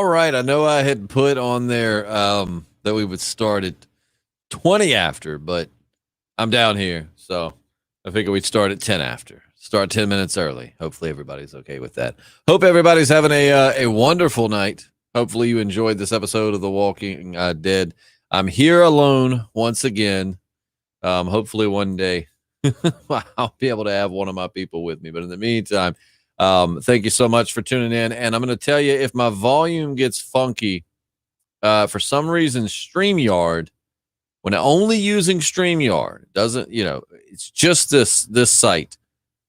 All right. I know I had put on there that we would start at 20 after, but I'm down here. So I figured we'd start at 10 after. Start 10 minutes early. Hopefully everybody's okay with that. Hope everybody's having a wonderful night. Hopefully you enjoyed this episode of The Walking Dead. I'm here alone once again. Hopefully one day I'll be able to have one of my people with me. But in the meantime, thank you so much for tuning in. And I'm going to tell you, if my volume gets funky, for some reason, StreamYard, when only using StreamYard, doesn't, it's just this site.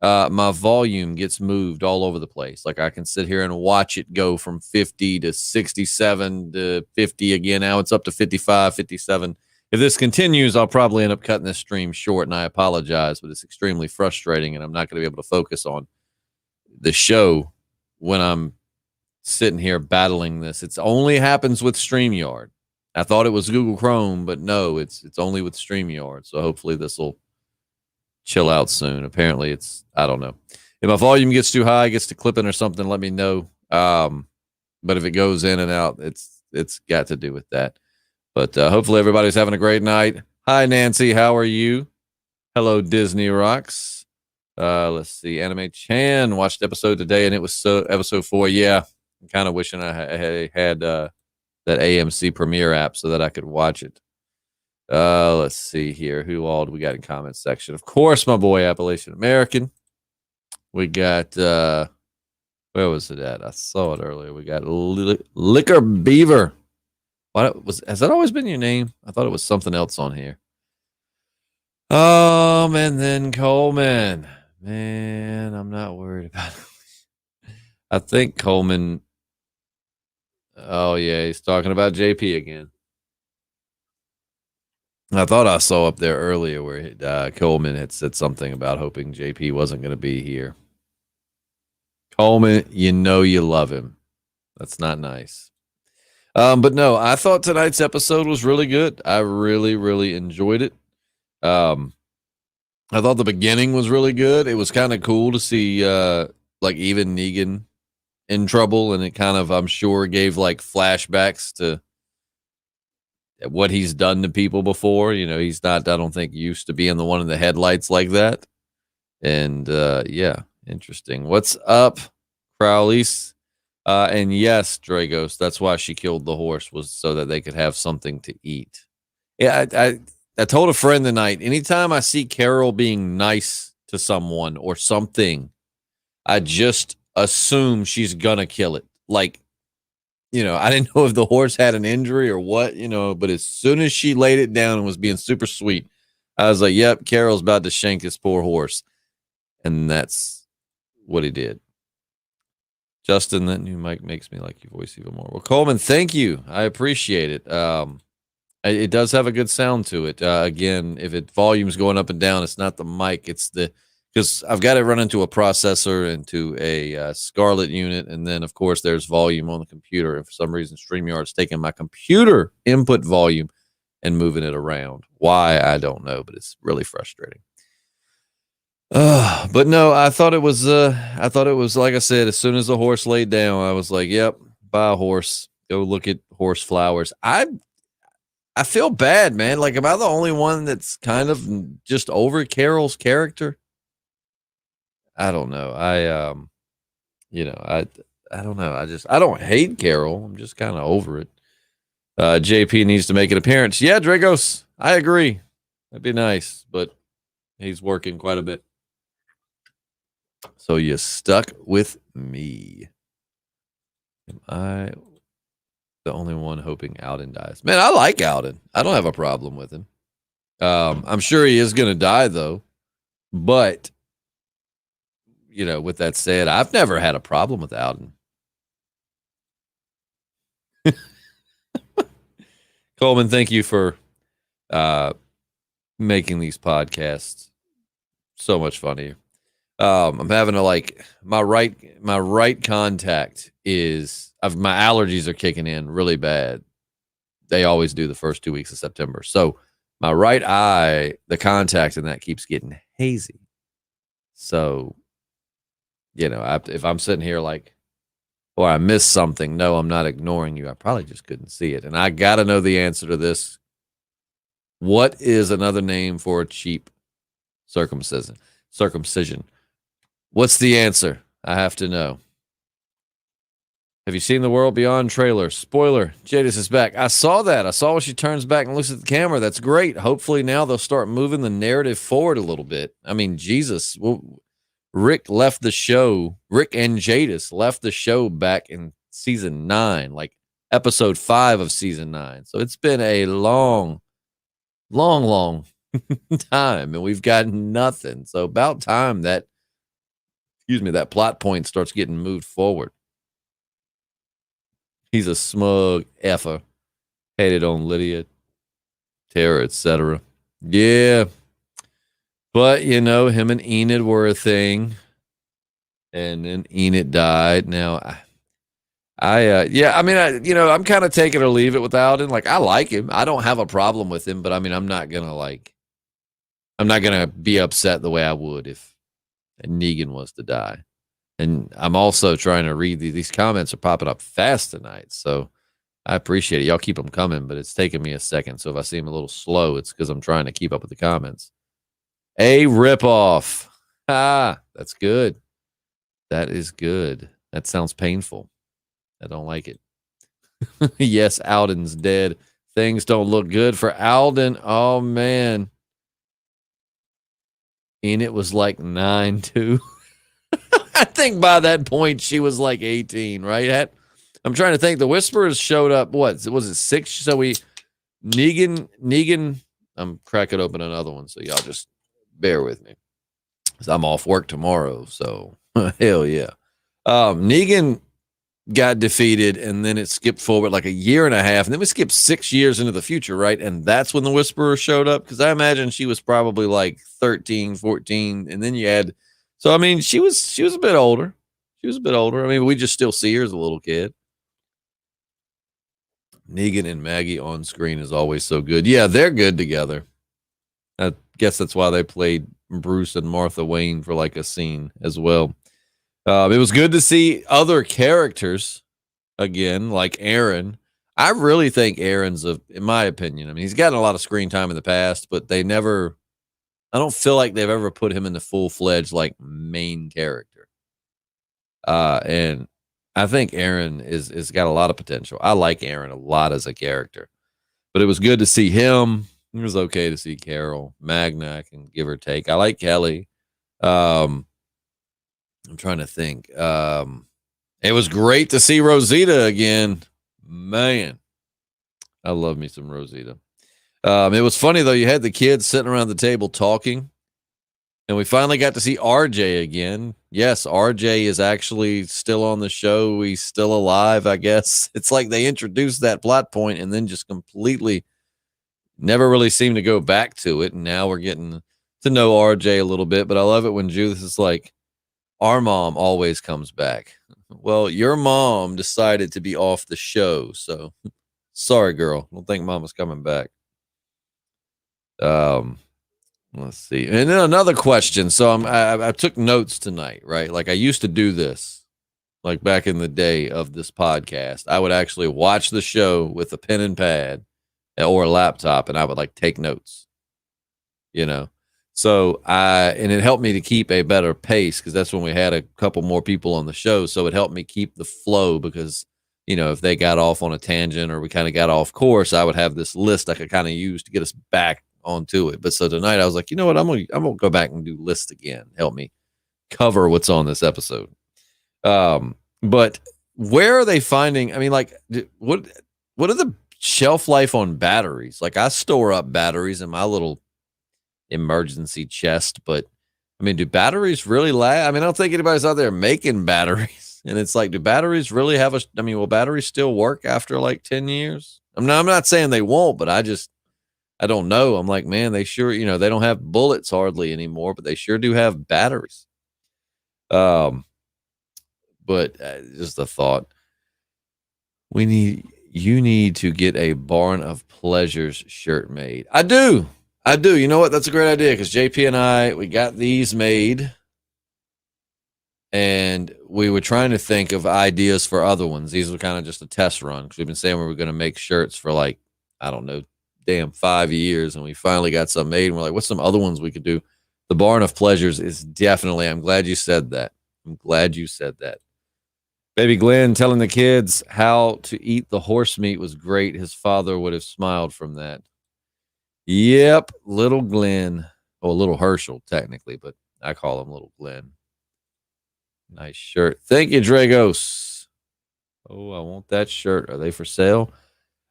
My volume gets moved all over the place. Like I can sit here and watch it go from 50 to 67 to 50 again. Now it's up to 55, 57. If this continues, I'll probably end up cutting this stream short, and I apologize, but it's extremely frustrating, and I'm not going to be able to focus on the show when I'm sitting here battling this. It only happens with StreamYard. I thought it was Google Chrome, but no, it's only with StreamYard. So hopefully this will chill out soon. Apparently I don't know. If my volume gets too high, gets to clipping or something, let me know. But if it goes in and out, it's got to do with that. But hopefully everybody's having a great night. Hi, Nancy. How are you? Hello, Disney Rocks. Let's see. Anime Chan watched episode today, and it was episode 4. Yeah, I'm kind of wishing I had that AMC Premiere app so that I could watch it. Let's see here. Who all do we got in comment section? Of course, my boy Appalachian American. We got where was it at? I saw it earlier. We got Liquor Beaver. Has that always been your name? I thought it was something else on here. And then Coleman. Man, I'm not worried about it. I think Coleman. Oh yeah, he's talking about JP again. I thought I saw up there earlier where Coleman had said something about hoping JP wasn't going to be here. Coleman, you love him. That's not nice. But no, I thought tonight's episode was really good. I really, really enjoyed it. I thought the beginning was really good. It was kind of cool to see like even Negan in trouble, and it kind of, I'm sure, gave like flashbacks to what he's done to people before. He's not, I don't think, used to being the one in the headlights like that. And yeah, interesting. What's up, Crowley's? And yes, Dragos, that's why she killed the horse, was so that they could have something to eat. Yeah, I told a friend tonight, anytime I see Carol being nice to someone or something, I just assume she's gonna kill it. Like, I didn't know if the horse had an injury or what, but as soon as she laid it down and was being super sweet, I was like, yep, Carol's about to shank this poor horse. And that's what he did. Justin, that new mic makes me like your voice even more. Well, Coleman, thank you. I appreciate it. It does have a good sound to it. Again, if volume's going up and down, it's not the mic. It's because I've got it run into a processor, into a Scarlett unit, and then, of course, there's volume on the computer. And for some reason, StreamYard's taking my computer input volume and moving it around. Why, I don't know, but it's really frustrating. But no, I thought it was, like I said, as soon as the horse laid down, I was like, yep, buy a horse. Go look at horse flowers. I feel bad, man. Like, am I the only one that's kind of just over Carol's character? I don't know. I don't know. I don't hate Carol. I'm just kind of over it. JP needs to make an appearance. Yeah, Dragos, I agree. That'd be nice, but he's working quite a bit. So you stuck with me. Am I the only one hoping Alden dies? Man, I like Alden. I don't have a problem with him. I'm sure he is going to die, though. But, with that said, I've never had a problem with Alden. Coleman, thank you for making these podcasts so much funnier. I'm having to my right contact is my allergies are kicking in really bad. They always do the first 2 weeks of September. So my right eye, the contact in that keeps getting hazy. So, if I'm sitting here like or I missed something. No, I'm not ignoring you. I probably just couldn't see it. And I got to know the answer to this. What is another name for a cheap circumcision? What's the answer? I have to know. Have you seen The World Beyond trailer? Spoiler, Jadis is back. I saw that. I saw when she turns back and looks at the camera. That's great. Hopefully now they'll start moving the narrative forward a little bit. I mean, Jesus. Rick left the show. Rick and Jadis left the show back in season 9, like episode 5 of season 9. So it's been a long time, and we've got nothing. So about time that plot point starts getting moved forward. He's a smug effer. Hated on Lydia, Tara, etc. Yeah. But, him and Enid were a thing. And then Enid died. Now, I'm kind of take it or leave it without him. Like, I like him. I don't have a problem with him. But, I'm not going to be upset the way I would if Negan was to die. And I'm also trying to read these comments are popping up fast tonight. So I appreciate it. Y'all keep them coming, but it's taking me a second. So if I seem a little slow, it's because I'm trying to keep up with the comments. A ripoff. That's good. That is good. That sounds painful. I don't like it. Yes, Alden's dead. Things don't look good for Alden. Oh, man. And it was like 9, too. I think by that point she was like 18, right? I'm trying to think. The Whisperers showed up. What was it? 6? So Negan. I'm cracking open another one, so y'all just bear with me. I'm off work tomorrow, so hell yeah. Negan got defeated, and then it skipped forward like a year and a half, and then we skipped 6 years into the future, right? And that's when the Whisperer showed up, because I imagine she was probably like 13, 14, and then you had. So, she was a bit older. She was a bit older. We just still see her as a little kid. Negan and Maggie on screen is always so good. Yeah, they're good together. I guess that's why they played Bruce and Martha Wayne for like a scene as well. It was good to see other characters again, like Aaron. I really think Aaron's, in my opinion, he's gotten a lot of screen time in the past, but I don't feel like they've ever put him in the full-fledged, like, main character. And I think Aaron is got a lot of potential. I like Aaron a lot as a character. But it was good to see him. It was okay to see Carol. Magna, I can give or take. I like Kelly. I'm trying to think. It was great to see Rosita again. Man, I love me some Rosita. It was funny, though. You had the kids sitting around the table talking, and we finally got to see RJ again. Yes, RJ is actually still on the show. He's still alive, I guess. It's like they introduced that plot point and then just completely never really seemed to go back to it. And now we're getting to know RJ a little bit, but I love it when Judith is like, our mom always comes back. Well, your mom decided to be off the show, so sorry, girl. I don't think mama's coming back. Let's see. And then another question. So I took notes tonight, right? Like I used to do this, like back in the day of this podcast. I would actually watch the show with a pen and pad or a laptop, and I would like take notes, So and it helped me to keep a better pace, because that's when we had a couple more people on the show. So it helped me keep the flow, because, if they got off on a tangent or we kind of got off course, I would have this list I could kind of use to get us back onto it. But so tonight I was like, you know what, I'm gonna go back and do lists again. Help me cover what's on this episode. But where are they finding? What are the shelf life on batteries? Like I store up batteries in my little emergency chest, but do batteries really last? I don't think anybody's out there making batteries, and it's like, do batteries really have will batteries still work after like 10 years? I'm not saying they won't, but I don't know. I'm like, man, they sure, they don't have bullets hardly anymore, but they sure do have batteries. But just a thought. You need to get a Barn of Pleasures shirt made. I do. You know what? That's a great idea, because JP and we got these made. and we were trying to think of ideas for other ones. These were kind of just a test run because we've been saying we were going to make shirts for like, I don't know, damn 5 years, and we finally got some made. And we're like, what's some other ones we could do? The Barn of Pleasures is definitely. I'm glad you said that. Baby Glenn telling the kids how to eat the horse meat was great. His father would have smiled from that. Yep, little Glenn. Oh, little Herschel, technically, but I call him little Glenn. Nice shirt. Thank you, Dragos. Oh, I want that shirt. Are they for sale?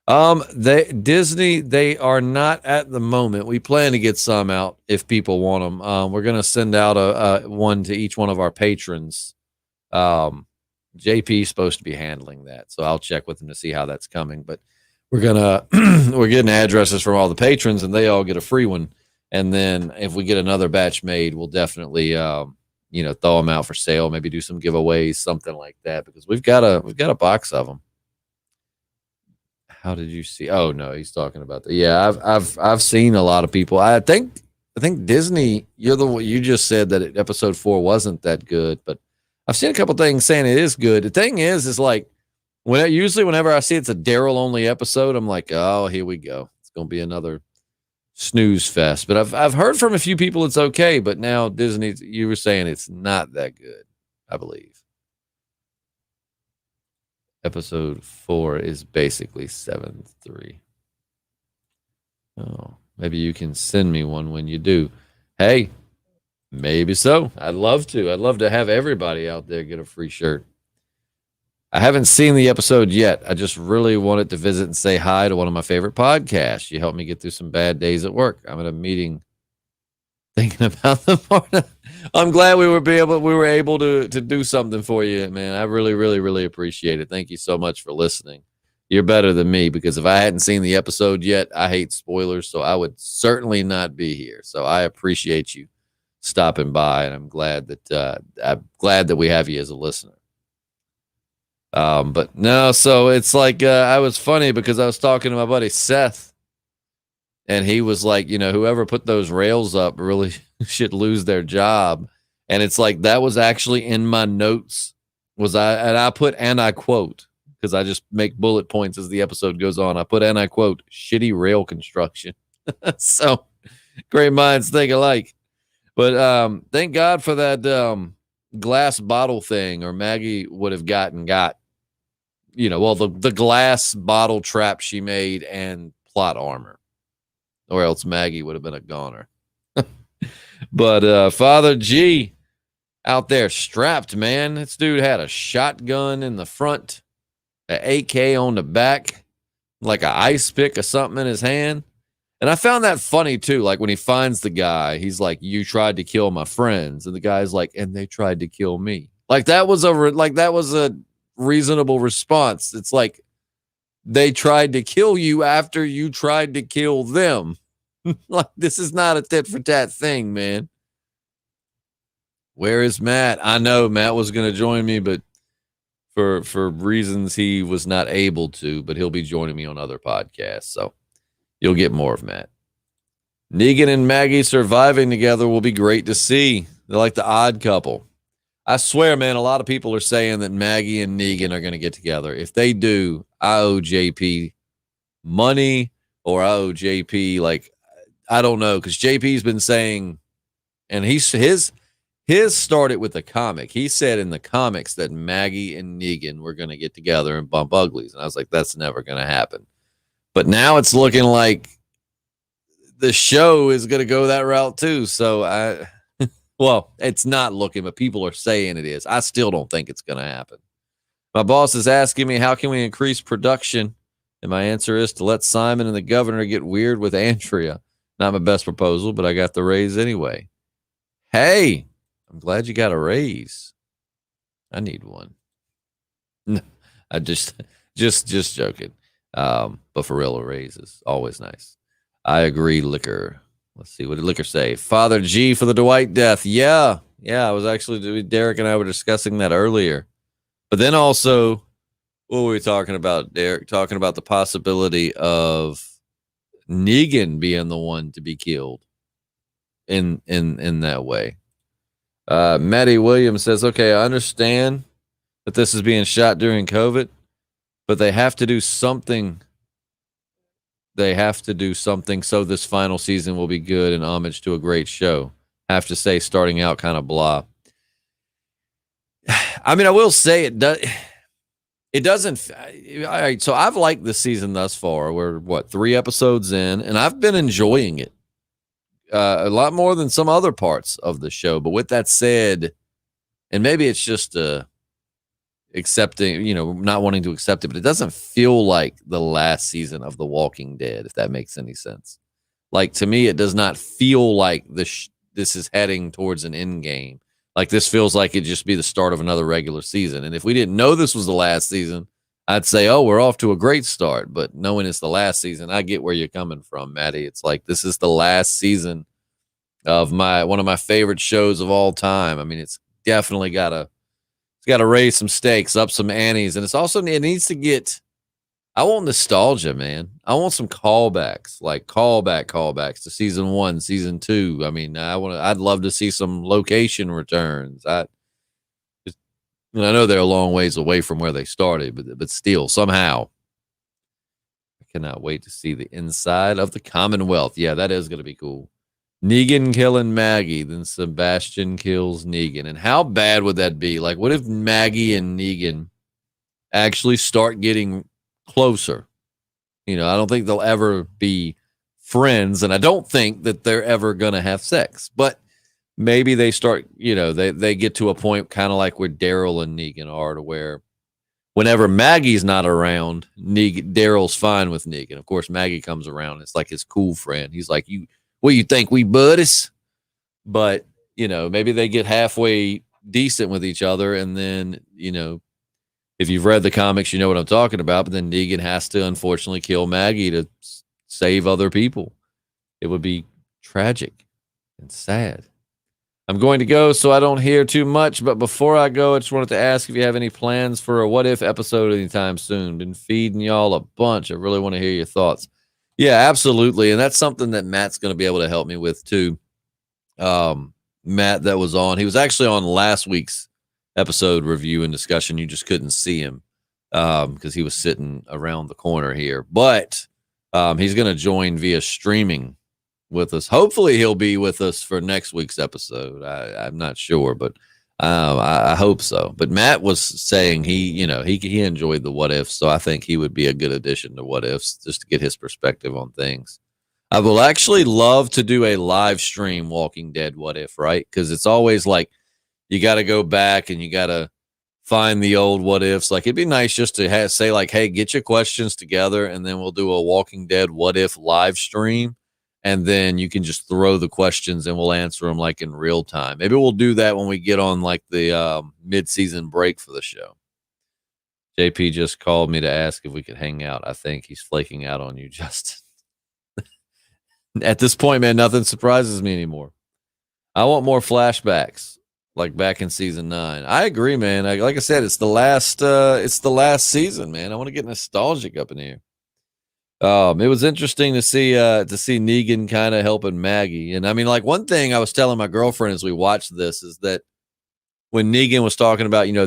Disney, they are not at the moment. We plan to get some out if people want them. We're gonna send out a one to each one of our patrons. JP is supposed to be handling that, so I'll check with him to see how that's coming. But we're gonna we're getting addresses from all the patrons, and they all get a free one. And then if we get another batch made, we'll definitely throw them out for sale. Maybe do some giveaways, something like that, because we've got a box of them. How did you see? Oh no, he's talking about that. Yeah, I've seen a lot of people. I think Disney. You just said that episode 4 wasn't that good, but I've seen a couple things saying it is good. The thing is like whenever I see it's a Daryl only episode, I'm like, oh, here we go. It's gonna be another snooze fest. But I've heard from a few people it's okay, but now Disney, you were saying it's not that good, I believe. Episode 4 is basically 7-3. Oh, maybe you can send me one when you do. Hey, maybe so. I'd love to. I'd love to have everybody out there get a free shirt. I haven't seen the episode yet. I just really wanted to visit and say hi to one of my favorite podcasts. You helped me get through some bad days at work. I'm at a meeting thinking about the morning. I'm glad we were able to do something for you, man. I really, really, really appreciate it. Thank you so much for listening. You're better than me, because if I hadn't seen the episode yet, I hate spoilers, so I would certainly not be here. So I appreciate you stopping by, and I'm glad that we have you as a listener. But no, so it's like I was funny because I was talking to my buddy Seth. And he was like, whoever put those rails up really should lose their job. And it's like, that was actually in my notes. I put, and I quote, because I just make bullet points as the episode goes on. I put, and I quote, shitty rail construction. So great minds think alike. But thank God for that glass bottle thing, or Maggie would have got the glass bottle trap she made and plot armor. Or else Maggie would have been a goner. But Father G out there strapped, man. This dude had a shotgun in the front, an AK on the back, like an ice pick or something in his hand. And I found that funny too. Like when he finds the guy, he's like, "You tried to kill my friends," and the guy's like, "And they tried to kill me." Like that was a reasonable response. It's like, they tried to kill you after you tried to kill them. Like, this is not a tit for tat thing, man. Where is Matt? I know Matt was going to join me, but for reasons he was not able to, but he'll be joining me on other podcasts. So you'll get more of Matt. Negan and Maggie surviving together will be great to see. They're like the odd couple. I swear, man, a lot of people are saying that Maggie and Negan are going to get together. If they do, I owe JP money, or I owe JP, like, I don't know, because JP's been saying, and his started with the comic. He said in the comics that Maggie and Negan were going to get together and bump uglies. And I was like, that's never going to happen. But now it's looking like the show is going to go that route too. So well, it's not looking, but people are saying it is. I still don't think it's going to happen. My boss is asking me, how can we increase production? And my answer is to let Simon and the governor get weird with Andrea. Not my best proposal, but I got the raise anyway. Hey, I'm glad you got a raise. I need one. No, I just joking. But for real, a raise is always nice. I agree, Liquor. Let's see, what did Liquor say? Father G for the Dwight death. Yeah, I was actually, Derek and I were discussing that earlier. But then also, what were we talking about, Derek? Talking about the possibility of Negan being the one to be killed in that way. Maddie Williams says, okay, I understand that this is being shot during COVID, but they have to do something. They have to do something so this final season will be good and homage to a great show. Have to say, starting out kind of blah. I mean, I will say it does. It doesn't. All right, so I've liked the season thus far. We're 3 episodes in, and I've been enjoying it a lot more than some other parts of the show. But with that said, and maybe it's just accepting, not wanting to accept it, but it doesn't feel like the last season of The Walking Dead, if that makes any sense. Like, to me, it does not feel like this is heading towards an end game. Like, this feels like it'd just be the start of another regular season. And if we didn't know this was the last season, I'd say, oh, we're off to a great start. But knowing it's the last season, I get where you're coming from, Maddie. It's like, this is the last season of one of my favorite shows of all time. I mean, it's definitely got to raise some stakes, up some antes. And it needs to get, I want nostalgia, man. I want some callbacks, like callbacks to season 1, season 2. I mean, I'd love to see some location returns. I know they're a long ways away from where they started, but still, somehow, I cannot wait to see the inside of the Commonwealth. Yeah, that is going to be cool. Negan killing Maggie, then Sebastian kills Negan. And how bad would that be? Like, what if Maggie and Negan actually start getting closer? I don't think they'll ever be friends, and I don't think that they're ever going to have sex. But maybe they start, they get to a point kind of like where Daryl and Negan are, to where whenever Maggie's not around, Daryl's fine with Negan. Of course, Maggie comes around. It's like his cool friend. He's like, what, you think we buddies? But, maybe they get halfway decent with each other, and then, if you've read the comics, you know what I'm talking about. But then Negan has to, unfortunately, kill Maggie to save other people. It would be tragic and sad. I'm going to go so I don't hear too much. But before I go, I just wanted to ask if you have any plans for a What If episode anytime soon. Been feeding y'all a bunch. I really want to hear your thoughts. Yeah, absolutely. And that's something that Matt's going to be able to help me with, too. Matt that was on. He was actually on last week's episode review and discussion. You just couldn't see him because he was sitting around the corner here. But he's going to join via streaming with us. Hopefully he'll be with us for next week's episode. I'm not sure, but I hope so. But Matt was saying he enjoyed the What Ifs, so I think he would be a good addition to What Ifs, just to get his perspective on things. I will actually love to do a live stream Walking Dead What If, right? Because it's always like, you got to go back and you got to find the old what ifs. Like, it'd be nice just to say, like, hey, get your questions together, and then we'll do a Walking Dead What If live stream. And then you can just throw the questions and we'll answer them like in real time. Maybe we'll do that when we get on like the mid-season break for the show. JP just called me to ask if we could hang out. I think he's flaking out on you, Justin. At this point, man, nothing surprises me anymore. I want more flashbacks, like back in season 9. I agree, man. Like I said, it's the last season, man. I want to get nostalgic up in here. It was interesting to see Negan kind of helping Maggie. And I mean, like, one thing I was telling my girlfriend as we watched this is that when Negan was talking about, I know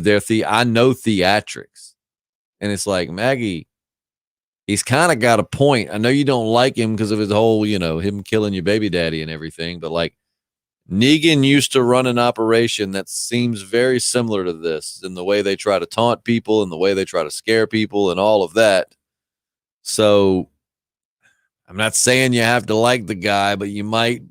theatrics. And it's like, Maggie, he's kind of got a point. I know you don't like him because of his whole, him killing your baby daddy and everything, but like, Negan used to run an operation that seems very similar to this in the way they try to taunt people and the way they try to scare people and all of that. So I'm not saying you have to like the guy, but you might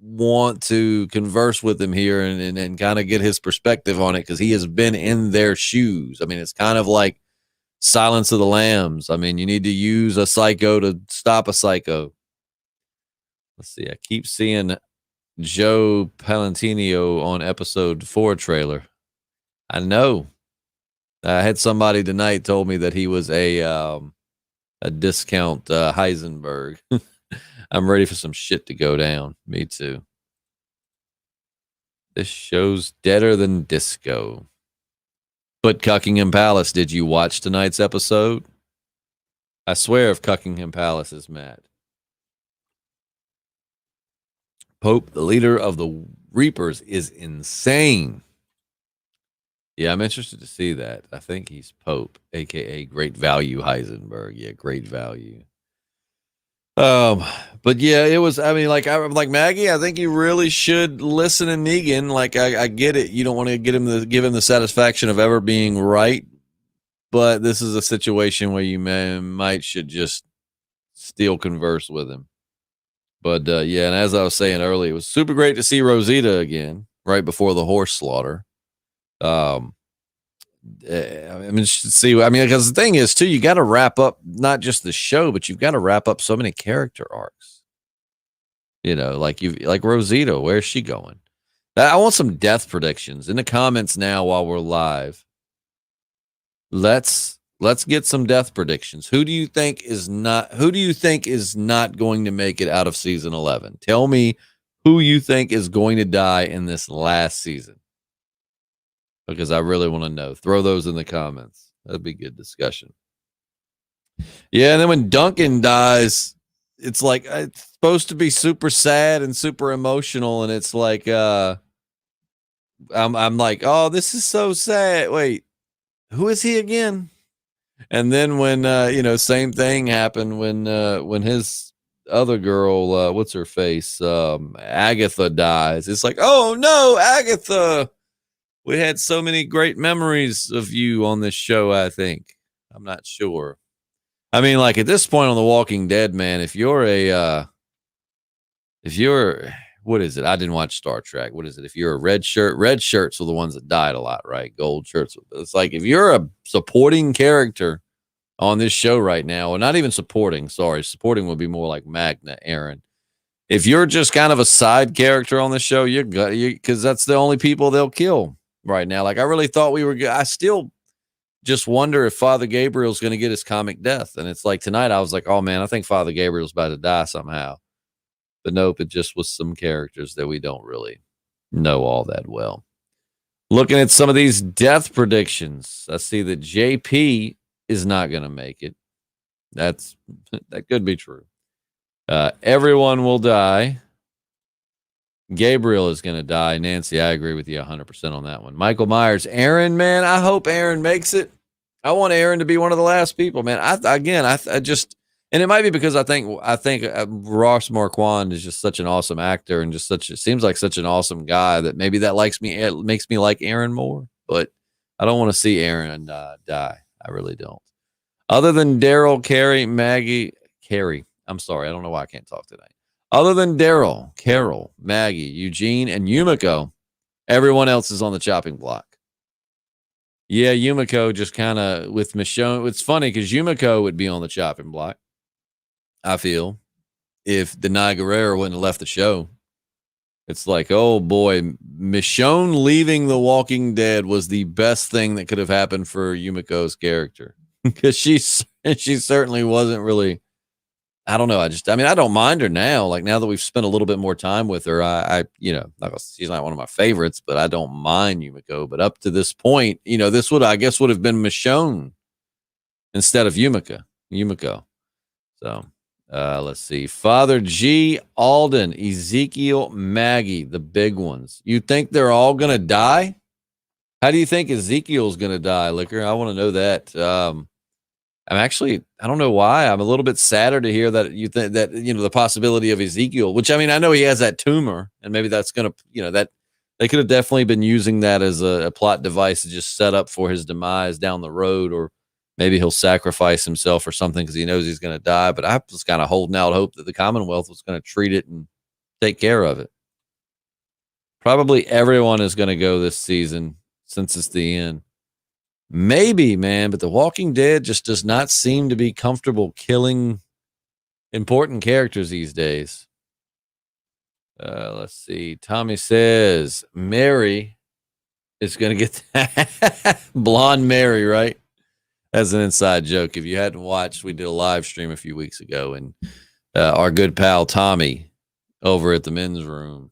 want to converse with him here and kind of get his perspective on it, because he has been in their shoes. I mean, it's kind of like Silence of the Lambs. I mean, you need to use a psycho to stop a psycho. Let's see. I keep seeing Joe Palantino on episode 4 trailer. I know. I had somebody tonight told me that he was a discount Heisenberg. I'm ready for some shit to go down. Me too. This show's deader than disco. But Cuckingham Palace, did you watch tonight's episode? I swear if Cuckingham Palace is mad. Pope, the leader of the Reapers is insane. Yeah, I'm interested to see that. I think he's Pope, aka Great Value Heisenberg. Yeah, Great Value. Um, but yeah, it was. I mean, I'm like Maggie. I think you really should listen to Negan. Like, I get it. You don't want to give him the satisfaction of ever being right, but this is a situation where you should just still converse with him. But yeah, and as I was saying earlier, it was super great to see Rosita again right before the horse slaughter. I mean, see, I mean, because the thing is, too, you got to wrap up not just the show, but you've got to wrap up so many character arcs. You know, like Rosita, where's she going? I want some death predictions in the comments now while we're live. Let's get some death predictions. Who do you think is not going to make it out of season 11? Tell me who you think is going to die in this last season. Because I really want to know. Throw those in the comments. That'd be good discussion. Yeah, and then when Duncan dies, it's like it's supposed to be super sad and super emotional, and it's like I'm like, oh, this is so sad. Wait, who is he again? And then when same thing happened when his other girl, what's her face, Agatha dies. It's like, oh no, Agatha. We had so many great memories of you on this show, I think. I'm not sure. I mean, like at this point on The Walking Dead, man, if you're what is it? I didn't watch Star Trek. What is it? If you're a red shirts are the ones that died a lot, right? Gold shirts. It's like if you're a supporting character on this show right now, or not even supporting, supporting would be more like Magna, Aaron. If you're just kind of a side character on the show, because that's the only people they'll kill right now. Like I really thought I still just wonder if Father Gabriel's going to get his comic death. And it's like tonight I was like, oh man, I think Father Gabriel's about to die somehow. But nope, it just was some characters that we don't really know all that well. Looking at some of these death predictions, I see that JP is not going to make it. That could be true. Everyone will die. Gabriel is going to die. Nancy, I agree with you 100% on that one. Michael Myers, Aaron, man, I hope Aaron makes it. I want Aaron to be one of the last people, man. I just, and it might be because I think Ross Marquand is just such an awesome actor and just seems like such an awesome guy that maybe that makes me like Aaron more. But I don't want to see Aaron die. I really don't. Other than Daryl, Carrie. I'm sorry, I don't know why I can't talk tonight. Other than Daryl, Carol, Maggie, Eugene, and Yumiko, everyone else is on the chopping block. Yeah, Yumiko just kind of with Michonne. It's funny because Yumiko would be on the chopping block, I feel, if Denai Guerrero wouldn't have left the show. It's like, oh boy, Michonne leaving The Walking Dead was the best thing that could have happened for Yumiko's character. Because she certainly wasn't really, I don't know. I don't mind her now. Like now that we've spent a little bit more time with her, she's not one of my favorites, but I don't mind Yumiko. But up to this point, this would have been Michonne instead of Yumiko. So let's see. Father G, Alden, Ezekiel, Maggie, the big ones. You think they're all going to die? How do you think Ezekiel's going to die, Liquor? I want to know that. I don't know why. I'm a little bit sadder to hear that you think that, the possibility of Ezekiel, which I know he has that tumor and maybe that's going to, that they could have definitely been using that as a plot device to just set up for his demise down the road, or maybe he'll sacrifice himself or something because he knows he's going to die. But I was kind of holding out hope that the Commonwealth was going to treat it and take care of it. Probably everyone is going to go this season since it's the end. Maybe, man, but The Walking Dead just does not seem to be comfortable killing important characters these days. Let's see. Tommy says Mary is going to get blonde Mary, right? As an inside joke. If you hadn't watched, we did a live stream a few weeks ago, and our good pal Tommy over at the men's room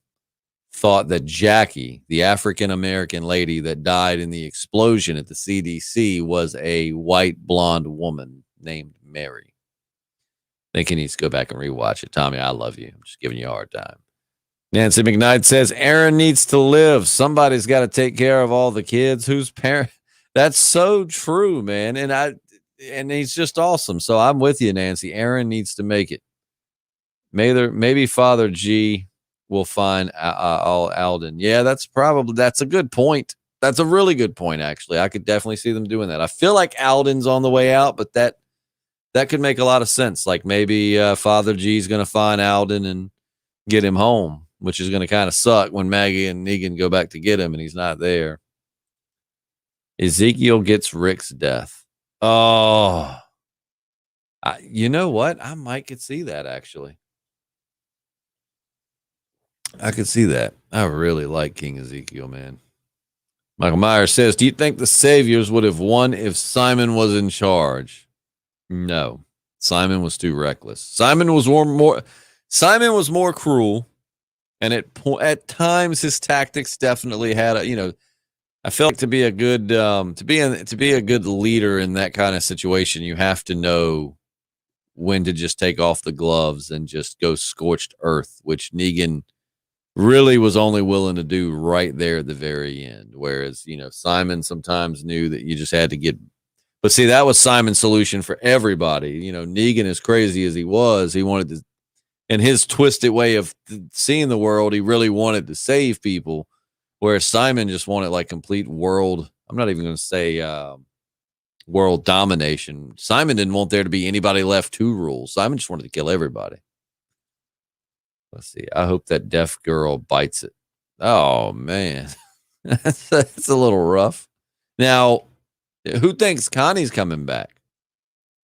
thought that Jackie, the African-American lady that died in the explosion at the CDC, was a white blonde woman named Mary. I think he needs to go back and rewatch it. Tommy, I love you. I'm just giving you a hard time. Nancy McKnight says Aaron needs to live. Somebody's got to take care of all the kids. Whose parent? That's so true, man. And he's just awesome. So I'm with you, Nancy. Aaron needs to make it. Maybe Father G will find Alden. Yeah, that's a good point. That's a really good point, actually. I could definitely see them doing that. I feel like Alden's on the way out, but that could make a lot of sense. Like maybe Father G's going to find Alden and get him home, which is going to kind of suck when Maggie and Negan go back to get him and he's not there. Ezekiel gets Rick's death. Oh, you know what? I might could see that, actually. I could see that. I really like King Ezekiel, man. Michael Myers says, do you think the Saviors would have won if Simon was in charge? No. Simon was too reckless. Simon was more cruel. And at times his tactics definitely had I feel like to be a good to be a good leader in that kind of situation, you have to know when to just take off the gloves and just go scorched earth, which Negan really was only willing to do right there at the very end. Whereas, Simon sometimes knew that you just had to get, but see, that was Simon's solution for everybody. Negan, as crazy as he was, he wanted to, in his twisted way of seeing the world, he really wanted to save people. Whereas Simon just wanted like complete world. I'm not even going to say world domination. Simon didn't want there to be anybody left to rule. Simon just wanted to kill everybody. Let's see. I hope that deaf girl bites it. Oh, man. That's a little rough. Now, who thinks Connie's coming back?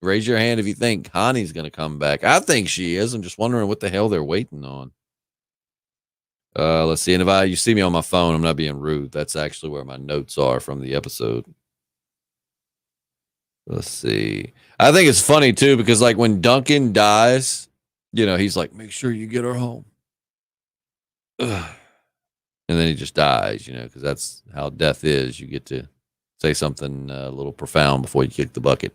Raise your hand if you think Connie's going to come back. I think she is. I'm just wondering what the hell they're waiting on. Let's see. And if you see me on my phone, I'm not being rude. That's actually where my notes are from the episode. Let's see. I think it's funny, too, because like when Duncan dies, he's like, make sure you get her home. Ugh. And then he just dies, because that's how death is. You get to say something a little profound before you kick the bucket.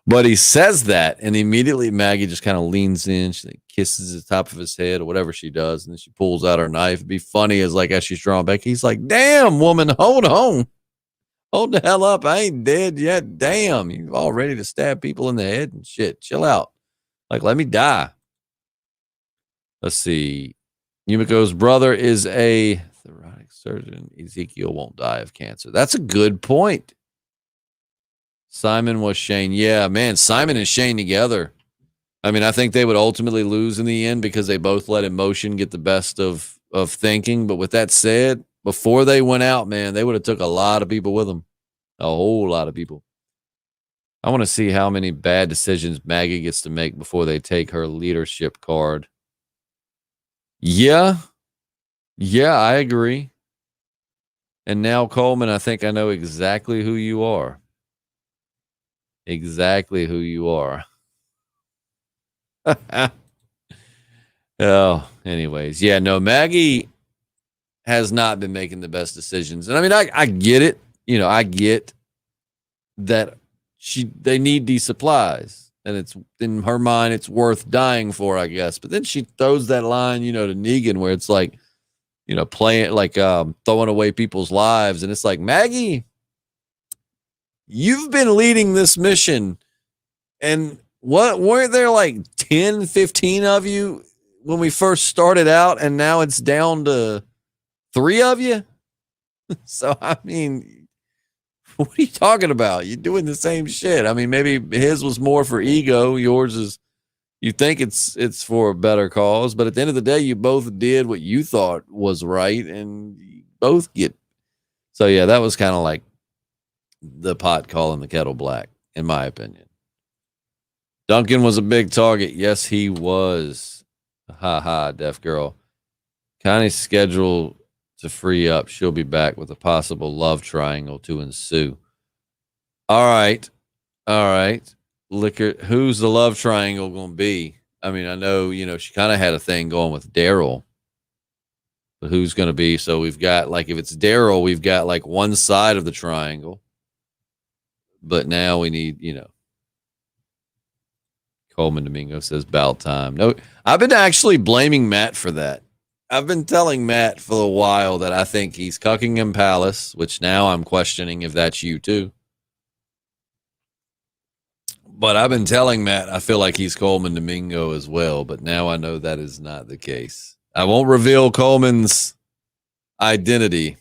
But he says that, and immediately Maggie just kind of leans in. She kisses the top of his head or whatever she does, and then she pulls out her knife. It'd be funny as she's drawing back, he's like, damn, woman, hold on. Hold the hell up. I ain't dead yet. Damn, you all ready to stab people in the head and shit. Chill out. Like, let me die. Let's see. Yumiko's brother is a thoracic surgeon. Ezekiel won't die of cancer. That's a good point. Simon was Shane. Yeah, man, Simon and Shane together. I mean, I think they would ultimately lose in the end because they both let emotion get the best of thinking. But with that said, before they went out, man, they would have took a lot of people with them. A whole lot of people. I want to see how many bad decisions Maggie gets to make before they take her leadership card. Yeah, I agree. And now, Coleman, I think I know exactly who you are. Exactly who you are. Oh, anyways. Yeah, no, Maggie has not been making the best decisions. And I mean, I get it. I get that they need these supplies. And it's in her mind, it's worth dying for, I guess. But then she throws that line, to Negan where it's like, playing like throwing away people's lives. And it's like, Maggie, you've been leading this mission. And weren't there like 10, 15 of you when we first started out? And now it's down to 3 of you. So, I mean, what are you talking about? You're doing the same shit. I mean, maybe his was more for ego. Yours is, you think it's for a better cause. But at the end of the day, you both did what you thought was right. And you both get. So, yeah, that was kind of like the pot calling the kettle black, in my opinion. Duncan was a big target. Yes, he was. Ha, deaf girl. Connie's schedule to free up. She'll be back with a possible love triangle to ensue. All right. Liquor. Who's the love triangle going to be? I mean, I know, she kind of had a thing going with Daryl. But who's going to be? So we've got, like, if it's Daryl, we've got, like, one side of the triangle. But now we need, Coleman Domingo says about time. No, I've been actually blaming Matt for that. I've been telling Matt for a while that I think he's Cuckingham Palace, which now I'm questioning if that's you too. But I've been telling Matt I feel like he's Coleman Domingo as well, but now I know that is not the case. I won't reveal Coleman's identity,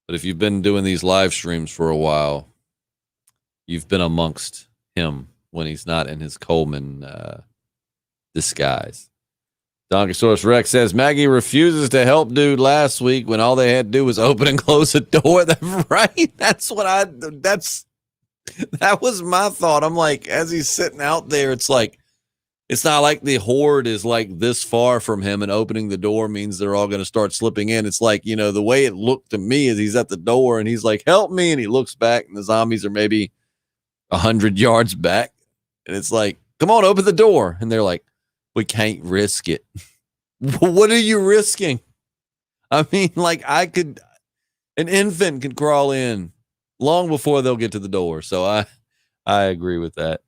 but if you've been doing these live streams for a while, you've been amongst him when he's not in his Coleman disguise. Donkosaurus Rex says Maggie refuses to help dude last week when all they had to do was open and close a door. Right? That was my thought. I'm like, as he's sitting out there, it's like, it's not like the horde is like this far from him and opening the door means they're all going to start slipping in. It's like, you know, the way it looked to me is he's at the door and he's like, help me. And he looks back and the zombies are maybe 100 yards back. And it's like, come on, open the door. And they're like, we can't risk it. What are you risking? I mean, like an infant could crawl in long before they'll get to the door. So I agree with that.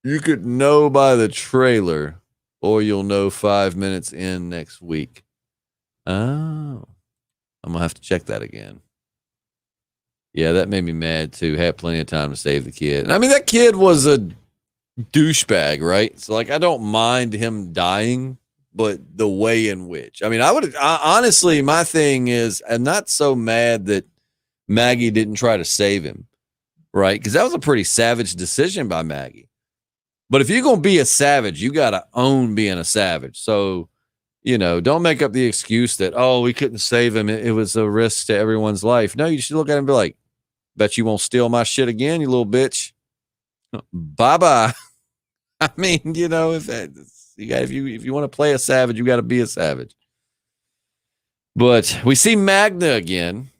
You could know by the trailer or you'll know 5 minutes in next week. Oh, I'm going to have to check that again. Yeah, that made me mad too. Had plenty of time to save the kid. And I mean, that kid was a douchebag, right? So like, I don't mind him dying, but the way in which, I mean, honestly, my thing is, I'm not so mad that Maggie didn't try to save him, right? Because that was a pretty savage decision by Maggie. But if you're going to be a savage, you got to own being a savage. So, you know, don't make up the excuse that, oh, we couldn't save him. It was a risk to everyone's life. No, you should look at him and be like, bet you won't steal my shit again, you little bitch. Bye-bye. I mean, you know, if you want to play a savage, you got to be a savage. But we see Magna again.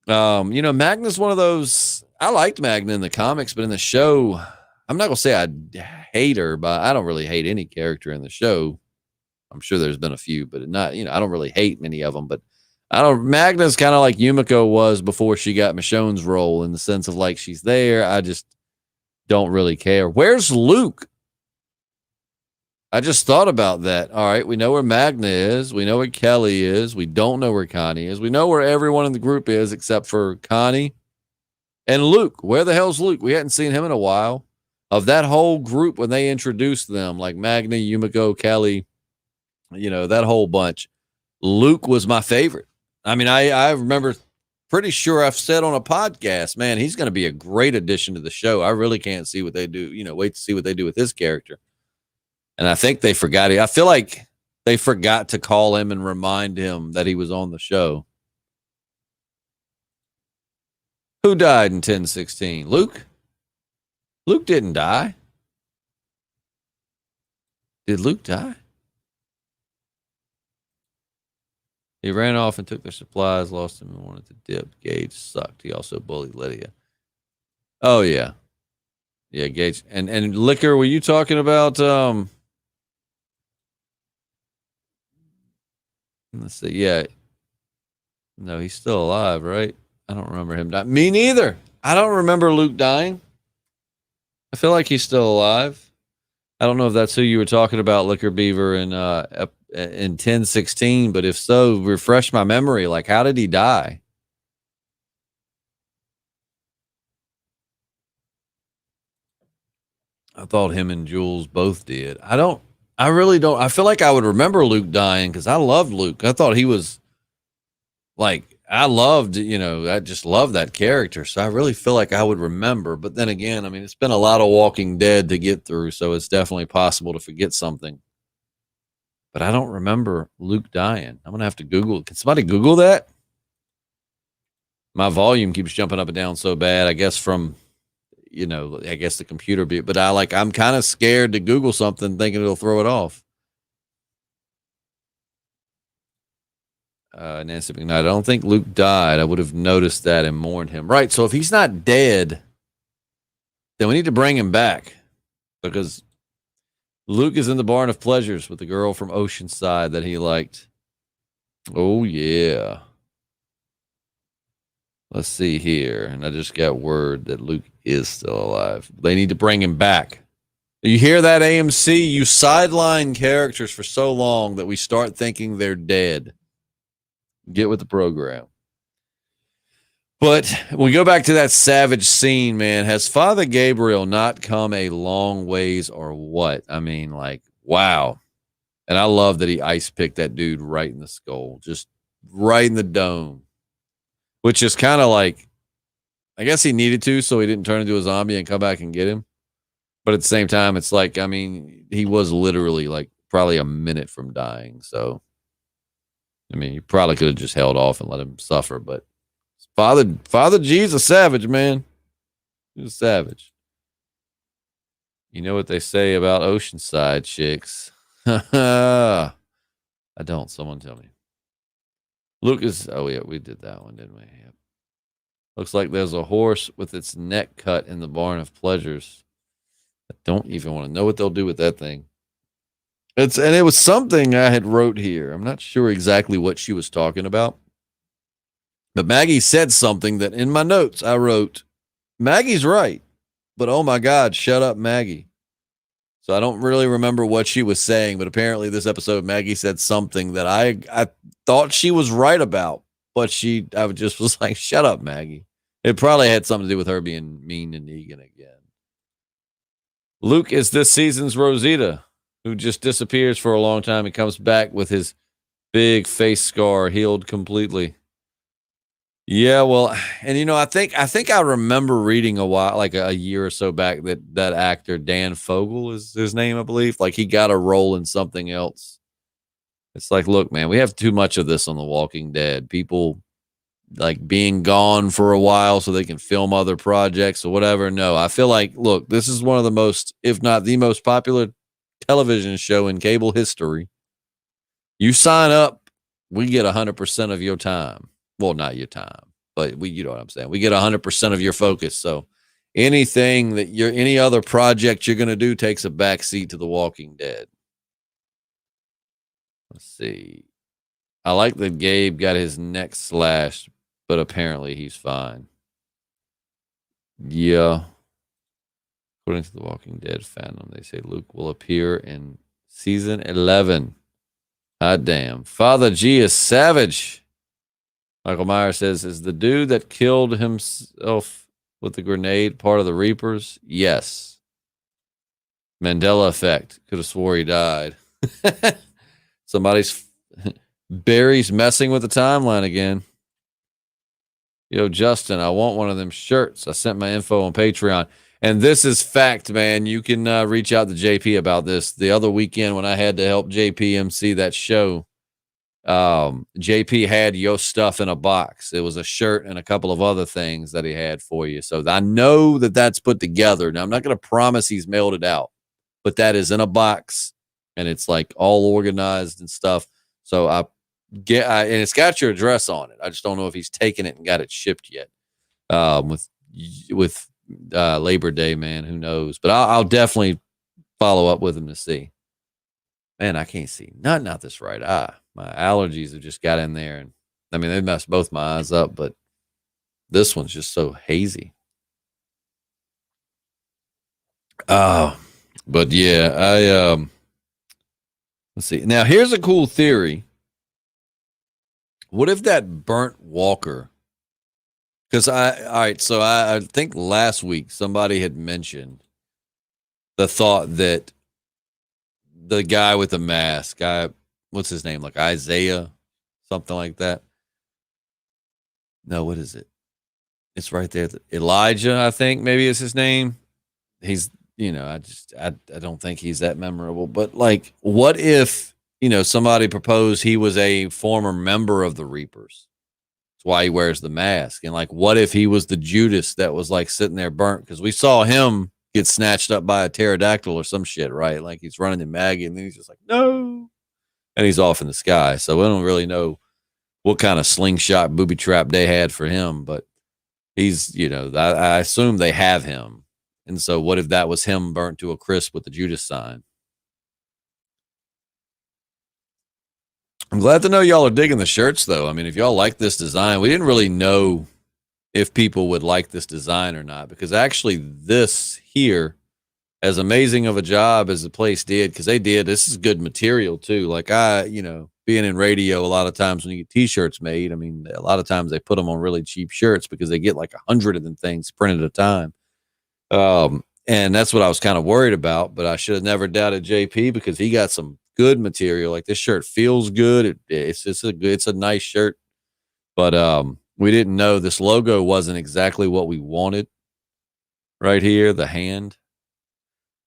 You know, Magna's one of those. I liked Magna in the comics, but in the show, I'm not gonna say I hate her, but I don't really hate any character in the show. I'm sure there's been a few, but not. You know, I don't really hate many of them. But Magna's kind of like Yumiko was before she got Michonne's role, in the sense of like she's there. I just don't really care. Where's Luke? I just thought about that. All right, we know where Magna is. We know where Kelly is. We don't know where Connie is. We know where everyone in the group is except for Connie and Luke. Where the hell's Luke? We hadn't seen him in a while. Of that whole group, when they introduced them, like Magna, Yumiko, Kelly, you know, that whole bunch, Luke was my favorite. I mean, I remember, pretty sure I've said on a podcast, man, he's going to be a great addition to the show. I really can't see what they do, you know, wait to see what they do with his character. And I think they forgot it. I feel like they forgot to call him and remind him that he was on the show. Who died in 1016? Luke? Luke didn't die. Did Luke die? He ran off and took their supplies, lost them, and wanted to dip. Gage sucked. He also bullied Lydia. Oh, yeah. Yeah, Gage. And Liquor, were you talking about... Let's see. Yeah. No, he's still alive, right? I don't remember him dying. Me neither. I don't remember Luke dying. I feel like he's still alive. I don't know if that's who you were talking about, Liquor Beaver, in 1016, but if so, refresh my memory. Like, how did he die? I thought him and Jules both did. I really don't. I feel like I would remember Luke dying because I loved Luke. I thought he was like, I just loved that character. So I really feel like I would remember. But then again, I mean, it's been a lot of Walking Dead to get through. So it's definitely possible to forget something. But I don't remember Luke dying. I'm going to have to Google. Can somebody Google that? My volume keeps jumping up and down so bad. I guess from... I guess the computer but I'm kind of scared to Google something thinking it'll throw it off. Nancy McKnight, I don't think Luke died. I would have noticed that and mourned him. Right. So if he's not dead, then we need to bring him back because Luke is in the Barn of Pleasures with the girl from Oceanside that he liked. Oh, yeah. Let's see here. And I just got word that Luke is still alive. They need to bring him back. You hear that, AMC? You sideline characters for so long that we start thinking they're dead. Get with the program. But we go back to that savage scene, man. Has Father Gabriel not come a long ways or what? I mean, like, wow. And I love that he ice picked that dude right in the skull, just right in the dome, which is kind of like, I guess he needed to so he didn't turn into a zombie and come back and get him. But at the same time, it's like, I mean, he was literally like probably a minute from dying. So, I mean, you probably could have just held off and let him suffer. But Father G's a savage, man. He's a savage. You know what they say about Oceanside chicks? I don't. Someone tell me. Lucas. Oh, yeah, we did that one, didn't we? Yep. Looks like there's a horse with its neck cut in the barn of pleasures. I don't even want to know what they'll do with that thing. It was something I had wrote here. I'm not sure exactly what she was talking about. But Maggie said something that in my notes I wrote, Maggie's right. But oh my God, shut up, Maggie. So I don't really remember what she was saying, but apparently this episode, Maggie said something that I thought she was right about. But I just was like, shut up, Maggie. It probably had something to do with her being mean to Negan again. Luke is this season's Rosita, who just disappears for a long time and comes back with his big face scar healed completely. Yeah, well, and I think I remember reading a year or so back that actor Dan Fogel is his name, I believe. Like he got a role in something else. It's like, look, man, we have too much of this on The Walking Dead. People like being gone for a while so they can film other projects or whatever. No, I feel like, look, this is one of the most, if not the most popular television show in cable history. You sign up, we get 100% of your time. Well, not your time, but you know what I'm saying. We get 100% of your focus. So anything any other project you're going to do takes a backseat to The Walking Dead. Let's see. I like that Gabe got his neck slashed, but apparently he's fine. Yeah. According to The Walking Dead fandom, they say Luke will appear in season 11. Hot damn. Father G is savage. Michael Myers says, is the dude that killed himself with the grenade part of the Reapers? Yes. Mandela effect. Could have swore he died. Barry's messing with the timeline again. Yo, Justin, I want one of them shirts. I sent my info on Patreon. And this is fact, man. You can reach out to JP about this. The other weekend when I had to help JP MC that show, JP had your stuff in a box. It was a shirt and a couple of other things that he had for you. So I know that that's put together. Now, I'm not going to promise he's mailed it out, but that is in a box and it's like all organized and stuff. So and it's got your address on it. I just don't know if he's taken it and got it shipped yet. With Labor Day, man, who knows? But I'll definitely follow up with him to see. Man, I can't see nothing out this right eye. My allergies have just got in there, and I mean they messed both my eyes up, but this one's just so hazy. But yeah, let's see. Now here's a cool theory. What if that burnt Walker? Because I think last week somebody had mentioned the thought that the guy with the mask, what's his name? Like Isaiah, something like that. No, what is it? It's right there. Elijah, I think maybe is his name. He's, I don't think he's that memorable. But like, what if, somebody proposed he was a former member of the Reapers? That's why he wears the mask. And like, what if he was the Judas that was like sitting there burnt? Because we saw him get snatched up by a pterodactyl or some shit, right? Like he's running to Maggie and then he's just like, no. And he's off in the sky. So we don't really know what kind of slingshot booby trap they had for him, but he's, I assume they have him. And so what if that was him burnt to a crisp with the Judas sign? I'm glad to know y'all are digging the shirts, though. I mean, if y'all like this design, we didn't really know if people would like this design or not, because actually this here as amazing of a job as the place did, because this is good material too. Like being in radio, a lot of times when you get t-shirts made, I mean, a lot of times they put them on really cheap shirts because they get like 100 of them things printed at a time. And that's what I was kind of worried about, but I should have never doubted JP because he got some good material. Like this shirt feels good. It's a nice shirt, but we didn't know this logo wasn't exactly what we wanted right here, the hand,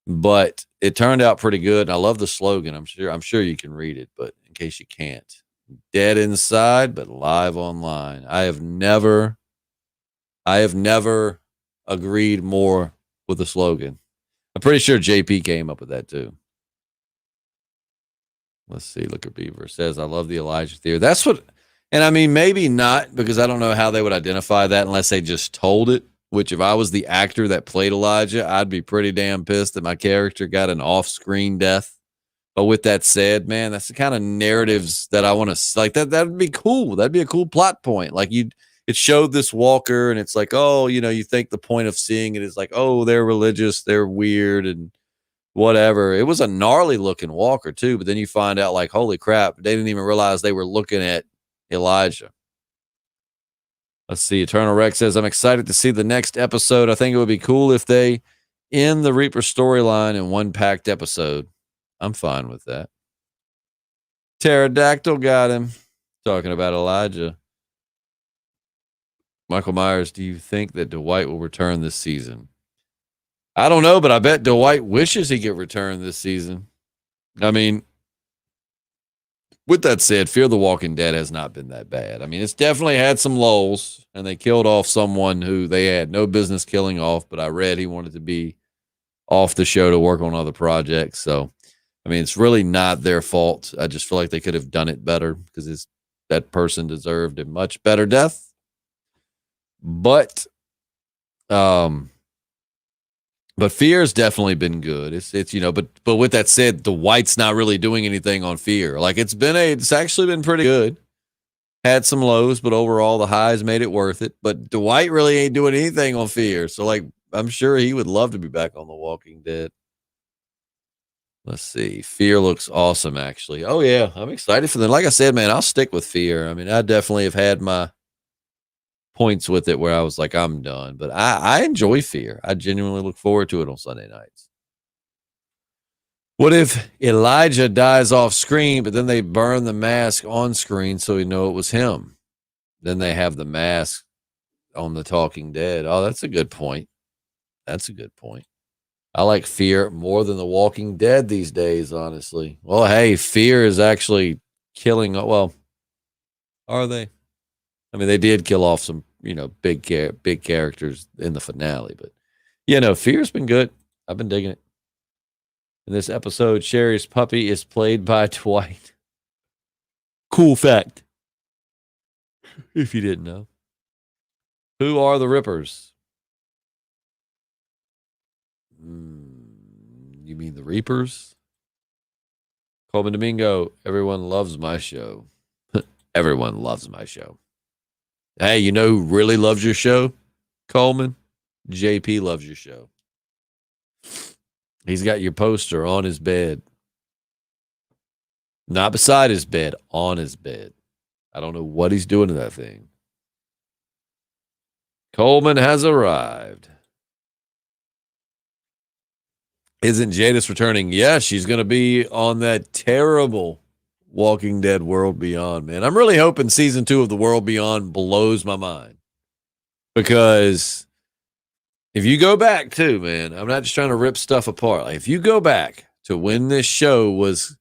but it turned out pretty good. And I love the slogan. I'm sure you can read it, but in case you can't, dead inside, but live online. I have never agreed more with the slogan. I'm pretty sure JP came up with that too. Let's see. Looker Beaver says, I love the Elijah theory. That's what, and I mean, maybe not, because I don't know how they would identify that unless they just told it, which if I was the actor that played Elijah, I'd be pretty damn pissed that my character got an off-screen death. But with that said, man, that's the kind of narratives that I want to, like, that would be cool. That'd be a cool plot point. Like it showed this walker and it's like, oh, you think the point of seeing it is like, oh, they're religious, they're weird and whatever. It was a gnarly looking walker too, but then you find out like, holy crap, they didn't even realize they were looking at Elijah. Let's see. Eternal Rex says, I'm excited to see the next episode. I think it would be cool if they end the Reaper storyline in one packed episode. I'm fine with that. Pterodactyl got him. Talking about Elijah. Michael Myers, do you think that Dwight will return this season? I don't know, but I bet Dwight wishes he could return this season. I mean, with that said, Fear the Walking Dead has not been that bad. I mean, it's definitely had some lulls, and they killed off someone who they had no business killing off, but I read he wanted to be off the show to work on other projects. So, I mean, it's really not their fault. I just feel like they could have done it better because that person deserved a much better death. But Fear's definitely been good. It's but with that said, Dwight's not really doing anything on Fear. Like it's actually been pretty good. Had some lows, but overall the highs made it worth it. But Dwight really ain't doing anything on Fear. So like I'm sure he would love to be back on The Walking Dead. Let's see. Fear looks awesome, actually. Oh yeah, I'm excited for them. Like I said, man, I'll stick with Fear. I mean, I definitely have had my points with it where I was like, I'm done. But I enjoy Fear. I genuinely look forward to it on Sunday nights. What if Elijah dies off screen, but then they burn the mask on screen so we know it was him? Then they have the mask on the Talking Dead. Oh, that's a good point. That's a good point. I like Fear more than The Walking Dead these days, honestly. Well, hey, Fear is actually killing. Well, are they? I mean, they did kill off some, big characters in the finale, but Fear's been good. I've been digging it. In this episode, Sherry's puppy is played by Dwight. Cool fact. If you didn't know. Who are the Rippers? You mean the Reapers? Coleman Domingo, everyone loves my show. Everyone loves my show. Hey, you know who really loves your show? Coleman. JP loves your show. He's got your poster on his bed. Not beside his bed, on his bed. I don't know what he's doing to that thing. Coleman has arrived. Isn't Jadis returning? Yeah, she's going to be on that terrible Walking Dead World Beyond, man. I'm really hoping season 2 of the World Beyond blows my mind. Because if you go back too, man, I'm not just trying to rip stuff apart. Like, if you go back to when this show was,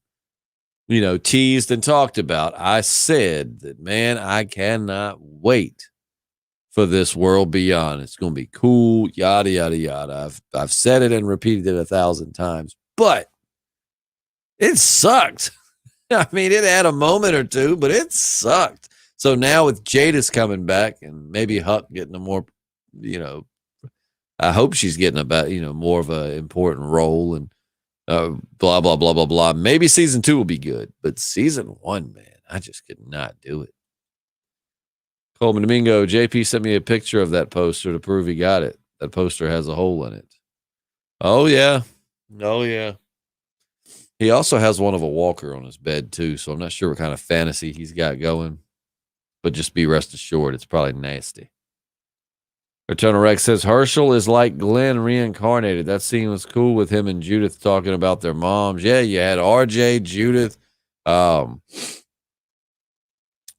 teased and talked about, I said that, man, I cannot wait for this World Beyond. It's going to be cool, yada, yada, yada. I've said it and repeated it 1,000 times, but it sucked. I mean, it had a moment or two, but it sucked. So now with Jadis coming back and maybe Huck getting a more, I hope she's getting about, more of an important role and blah, blah, blah, blah, blah. Maybe season 2 will be good, but season 1, man, I just could not do it. Coleman Domingo, JP sent me a picture of that poster to prove he got it. That poster has a hole in it. Oh, yeah. Oh, yeah. He also has one of a walker on his bed, too, so I'm not sure what kind of fantasy he's got going. But just be rest assured, it's probably nasty. Eternal Rex says, Herschel is like Glenn reincarnated. That scene was cool with him and Judith talking about their moms. Yeah, you had RJ, Judith,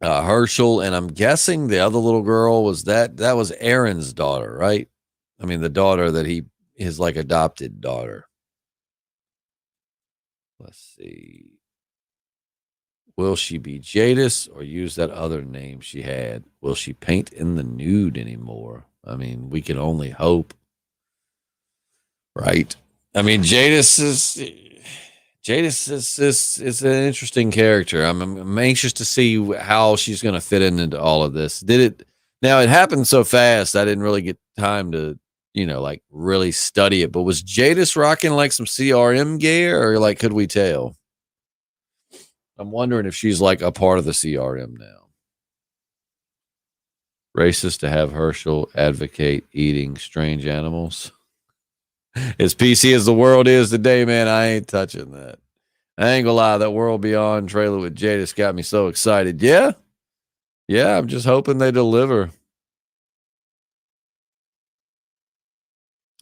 Herschel, and I'm guessing the other little girl was that was Aaron's daughter, right? I mean, the daughter that his like adopted daughter. Let's see. Will she be Jadis or use that other name she had? Will she paint in the nude anymore? I mean, we can only hope. Right. I mean, Jadis is an interesting character. I'm anxious to see how she's going to fit into all of this. Now it happened so fast. I didn't really get time to, like really study it, but was Jadis rocking like some CRM gear or like, could we tell? I'm wondering if she's like a part of the CRM now. Racist to have Herschel advocate eating strange animals. As PC as the world is today, man, I ain't touching that. I ain't gonna lie, that World Beyond trailer with Jadis got me so excited. Yeah. I'm just hoping they deliver.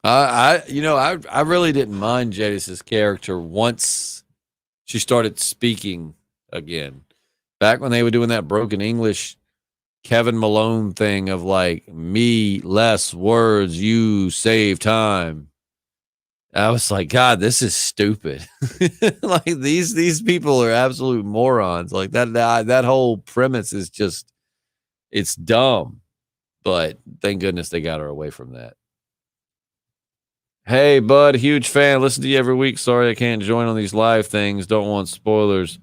I really didn't mind Jadis's character once she started speaking again. Back when they were doing that broken English Kevin Malone thing of like, me, less words, you save time. I was like, God, this is stupid. Like these people are absolute morons. Like that whole premise is just, it's dumb. But thank goodness they got her away from that. Hey, bud, huge fan. Listen to you every week. Sorry I can't join on these live things. Don't want spoilers.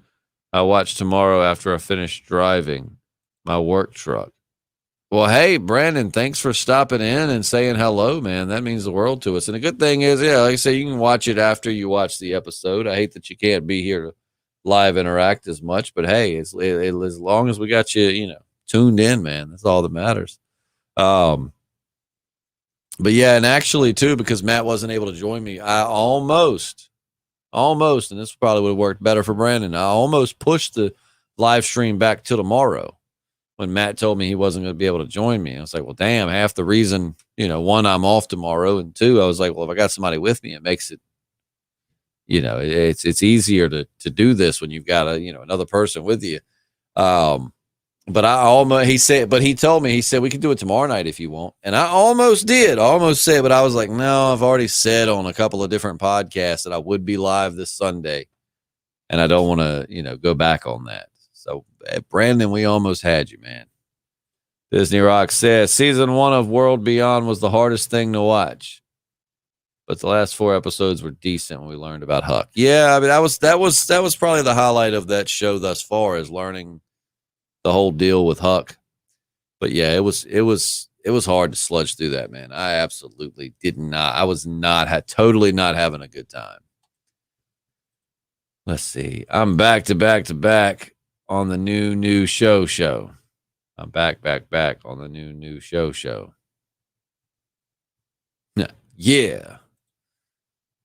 I watch tomorrow after I finish driving my work truck. Well, hey, Brandon, thanks for stopping in and saying hello, man. That means the world to us. And the good thing is, like I say, you can watch it after you watch the episode. I hate that you can't be here to live interact as much, but hey, as long as we got you, tuned in, man, that's all that matters. But yeah, and actually too, because Matt wasn't able to join me, I almost, and this probably would have worked better for Brandon. I almost pushed the live stream back till tomorrow. When Matt told me he wasn't going to be able to join me, I was like, well, damn, half the reason, one, I'm off tomorrow. And two, I was like, well, if I got somebody with me, it makes it, it's easier to do this when you've got another person with you. But he told me, he said, we can do it tomorrow night if you want. And I almost said, but I was like, no, I've already said on a couple of different podcasts that I would be live this Sunday. And I don't want to, go back on that. So, Brandon, we almost had you, man. Disney Rock says season 1 of World Beyond was the hardest thing to watch, but the last 4 episodes were decent when we learned about Huck. Yeah, I mean that was probably the highlight of that show thus far, is learning the whole deal with Huck. But yeah, it was hard to sludge through that, man. I absolutely did not. I was totally not having a good time. Let's see. I'm back to back on the new show. I'm back on the new show. Yeah.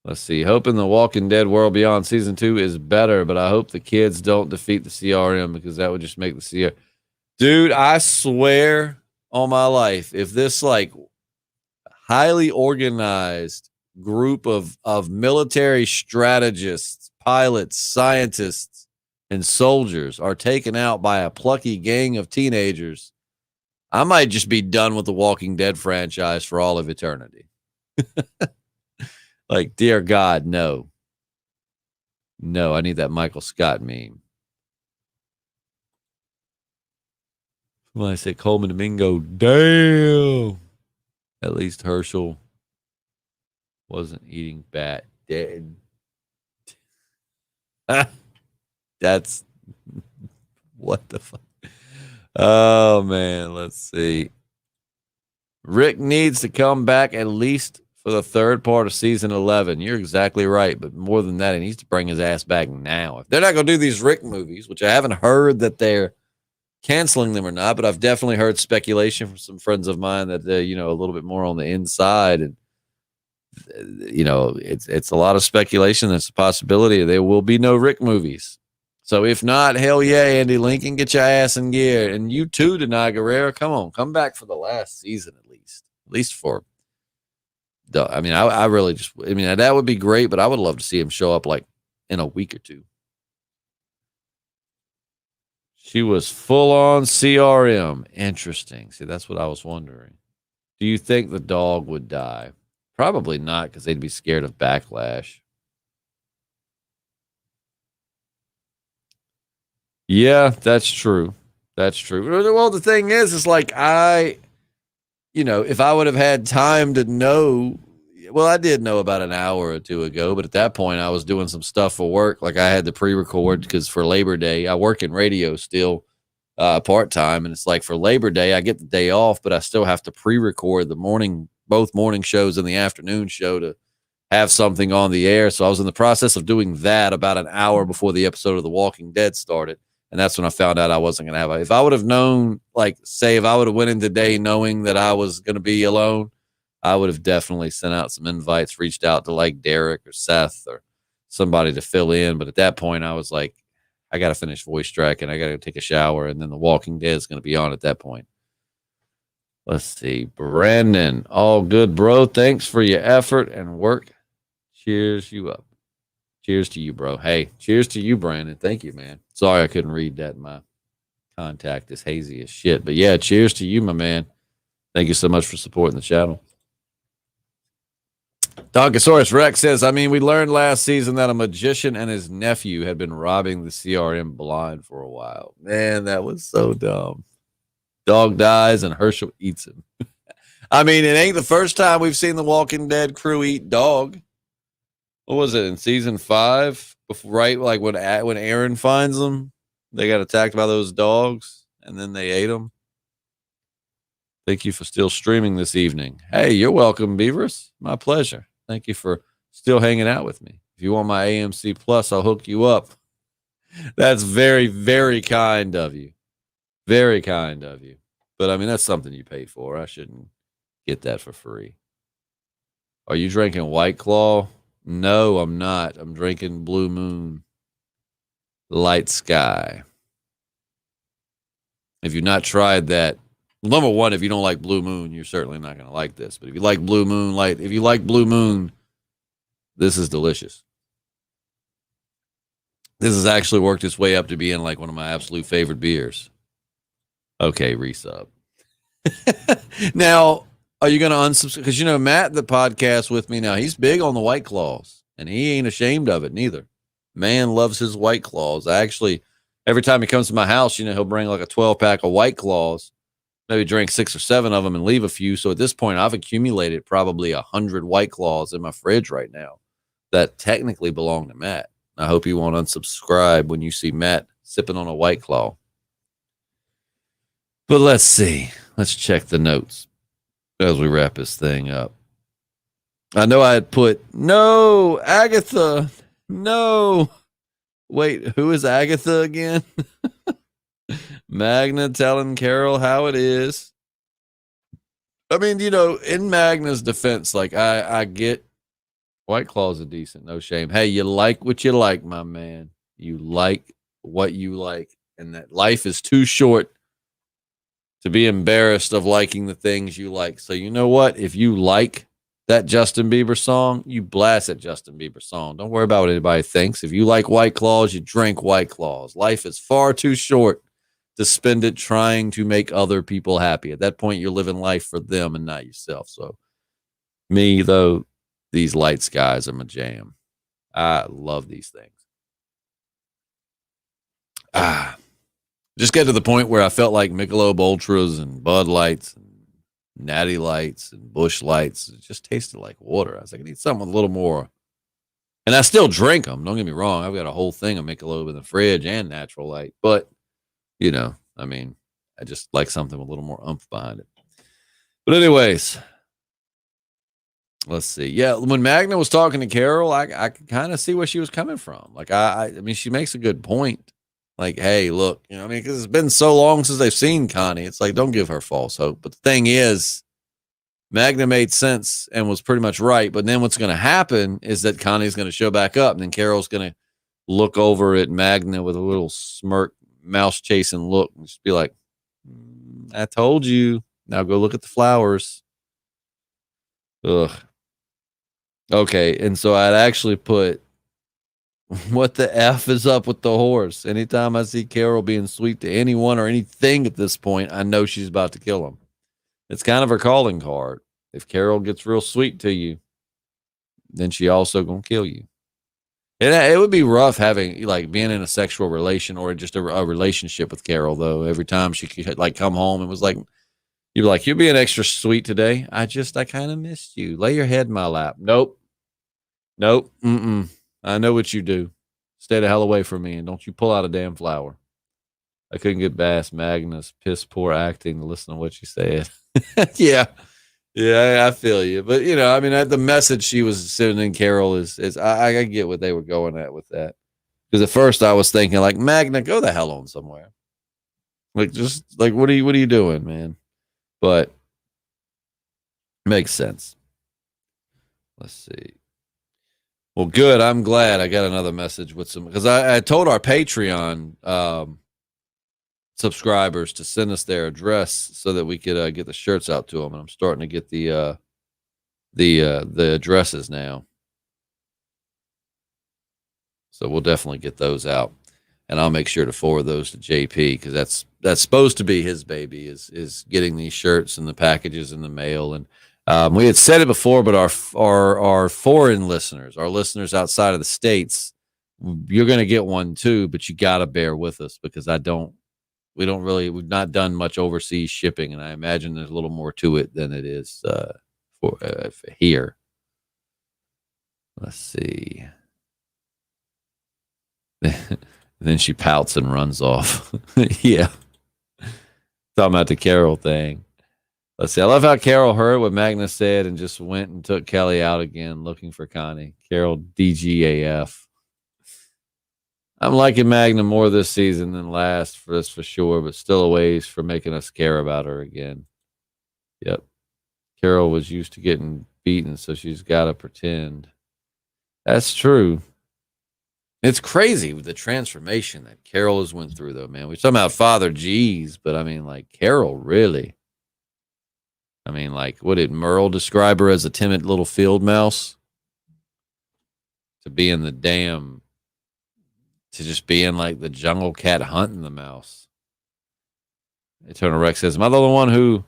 Let's see. Hoping The Walking Dead World Beyond season 2 is better, but I hope the kids don't defeat the CRM, because that would just make the CRM. Dude, I swear on my life, if this like highly organized group of military strategists, pilots, scientists, and soldiers are taken out by a plucky gang of teenagers, I might just be done with the Walking Dead franchise for all of eternity. Like, dear God, no. No, I need that Michael Scott meme. When I say Coleman Domingo, damn. At least Herschel wasn't eating bat dead. That's what the fuck. Oh man, let's see. Rick needs to come back at least for the 3rd part of season 11. You're exactly right, but more than that, he needs to bring his ass back now. If they're not going to do these Rick movies, which I haven't heard that they're canceling them or not, but I've definitely heard speculation from some friends of mine that they're, a little bit more on the inside, and it's a lot of speculation. It's a possibility there will be no Rick movies. So if not, hell yeah, Andy Lincoln, get your ass in gear. And you too, Denai Guerrero, come back for the last season at least for. I mean, I really that would be great, but I would love to see him show up like in a week or two. She was full on CRM. Interesting. See, that's what I was wondering. Do you think the dog would die? Probably not, because they'd be scared of backlash. Yeah, that's true. That's true. Well, the thing is like if I would have had time to know, well, I did know about an hour or two ago, but at that point I was doing some stuff for work. Like I had to pre-record because for Labor Day, I work in radio still part-time. And it's like for Labor Day, I get the day off, but I still have to pre-record both morning shows and the afternoon show to have something on the air. So I was in the process of doing that about an hour before the episode of The Walking Dead started. And that's when I found out I wasn't going to have it. If I would have known, if I would have went in today knowing that I was going to be alone, I would have definitely sent out some invites, reached out to Derek or Seth or somebody to fill in. But at that point, I was like, I got to finish voice track and I got to take a shower. And then The Walking Dead is going to be on at that point. Let's see. Brandon, all good, bro. Thanks for your effort and work. Cheers you up. Cheers to you, bro. Hey, cheers to you, Brandon. Thank you, man. Sorry I couldn't read that. My contact is hazy as shit. But yeah, cheers to you, my man. Thank you so much for supporting the channel. Donkosaurus Rex says, we learned last season that a magician and his nephew had been robbing the CRM blind for a while. Man, that was so dumb. Dog dies and Herschel eats him. It ain't the first time we've seen the Walking Dead crew eat dog. What was it in season 5? Right, when Aaron finds them, they got attacked by those dogs, and then they ate them. Thank you for still streaming this evening. Hey, you're welcome, Beaverus. My pleasure. Thank you for still hanging out with me. If you want my AMC Plus, I'll hook you up. That's very, very kind of you. Very kind of you. But that's something you pay for. I shouldn't get that for free. Are you drinking White Claw? No, I'm not. I'm drinking Blue Moon Light Sky. If you've not tried that, number one, if you don't like Blue Moon, you're certainly not going to like this. But if you like Blue Moon, this is delicious. This has actually worked its way up to being one of my absolute favorite beers. Okay, resub. Now, are you going to unsubscribe? Because, Matt, the podcast with me now, he's big on the White Claws, and he ain't ashamed of it neither. Man loves his White Claws. Every time he comes to my house, he'll bring a 12-pack of White Claws, maybe drink 6 or 7 of them and leave a few. So at this point, I've accumulated probably 100 White Claws in my fridge right now that technically belong to Matt. I hope you won't unsubscribe when you see Matt sipping on a White Claw. But let's see. Let's check the notes as we wrap this thing up. I know I had put, no, Agatha, no. Wait, who is Agatha again? Magna telling Carol how it is. In Magna's defense, I get White Claws are decent, no shame. Hey, you like what you like, my man. You like what you like. And that life is too short to be embarrassed of liking the things you like. So you know what? If you like that Justin Bieber song, you blast that Justin Bieber song. Don't worry about what anybody thinks. If you like White Claws, you drink White Claws. Life is far too short to spend it trying to make other people happy. At that point, you're living life for them and not yourself. So me, though, these light skies are my jam. I love these things. Just get to the point where I felt like Michelob Ultras and Bud Lights and Natty Lights and Busch Lights. It just tasted like water. I was like, I need something with a little more. And I still drink them. Don't get me wrong. I've got a whole thing of Michelob in the fridge and Natural Light. But, I just like something with a little more oomph behind it. But anyways, let's see. Yeah, when Magna was talking to Carol, I could kind of see where she was coming from. She makes a good point. Hey, look, because it's been so long since they've seen Connie. It's don't give her false hope. But the thing is, Magna made sense and was pretty much right. But then what's going to happen is that Connie's going to show back up, and then Carol's going to look over at Magna with a little smirk, mouse chasing look, and just be like, I told you. Now go look at the flowers. Ugh. Okay, and so I'd actually put, what the F is up with the horse? Anytime I see Carol being sweet to anyone or anything at this point, I know she's about to kill him. It's kind of her calling card. If Carol gets real sweet to you, then she also gonna kill you. And it would be rough having, like, being in a sexual relation or just a relationship with Carol, though. Every time she could, like, come home and was like, you'd be like, you're being extra sweet today. I kind of missed you. Lay your head in my lap. Nope. I know what you do. Stay the hell away from me, and don't you pull out a damn flower. I couldn't get past Magna's piss poor acting to listen to what she said. Yeah, I feel you. But, you know, I mean, the message she was sending Carol is I get what they were going at with that. Because at first I was thinking, like, Magna, go the hell on somewhere. Like, just, like, what are you doing, man? But makes sense. Let's see. Well, good. I'm glad I got another message with some, because I told our Patreon subscribers to send us their address so that we could get the shirts out to them, and I'm starting to get the addresses now. So we'll definitely get those out, and I'll make sure to forward those to JP, because that's supposed to be his baby, is getting these shirts and the packages in the mail. And we had said it before, but our foreign listeners, our listeners outside of the States, you're going to get one too, but you got to bear with us, because we've not done much overseas shipping, and I imagine there's a little more to it than it is for here. Let's see. Then she pouts and runs off. Yeah. Talking about the Carol thing. Let's see. I love how Carol heard what Magnus said and just went and took Kelly out again looking for Connie. Carol DGAF. I'm liking Magna more this season than last, for this for sure, but still a ways for making us care about her again. Yep. Carol was used to getting beaten, so she's got to pretend. That's true. It's crazy with the transformation that Carol has went through, though, man. We're talking about Father G's, but I mean, like, Carol, really. I mean, like, what did Merle describe her as, a timid little field mouse? To be in the damn, to just being like the jungle cat hunting the mouse. Eternal Rex says, am I the one who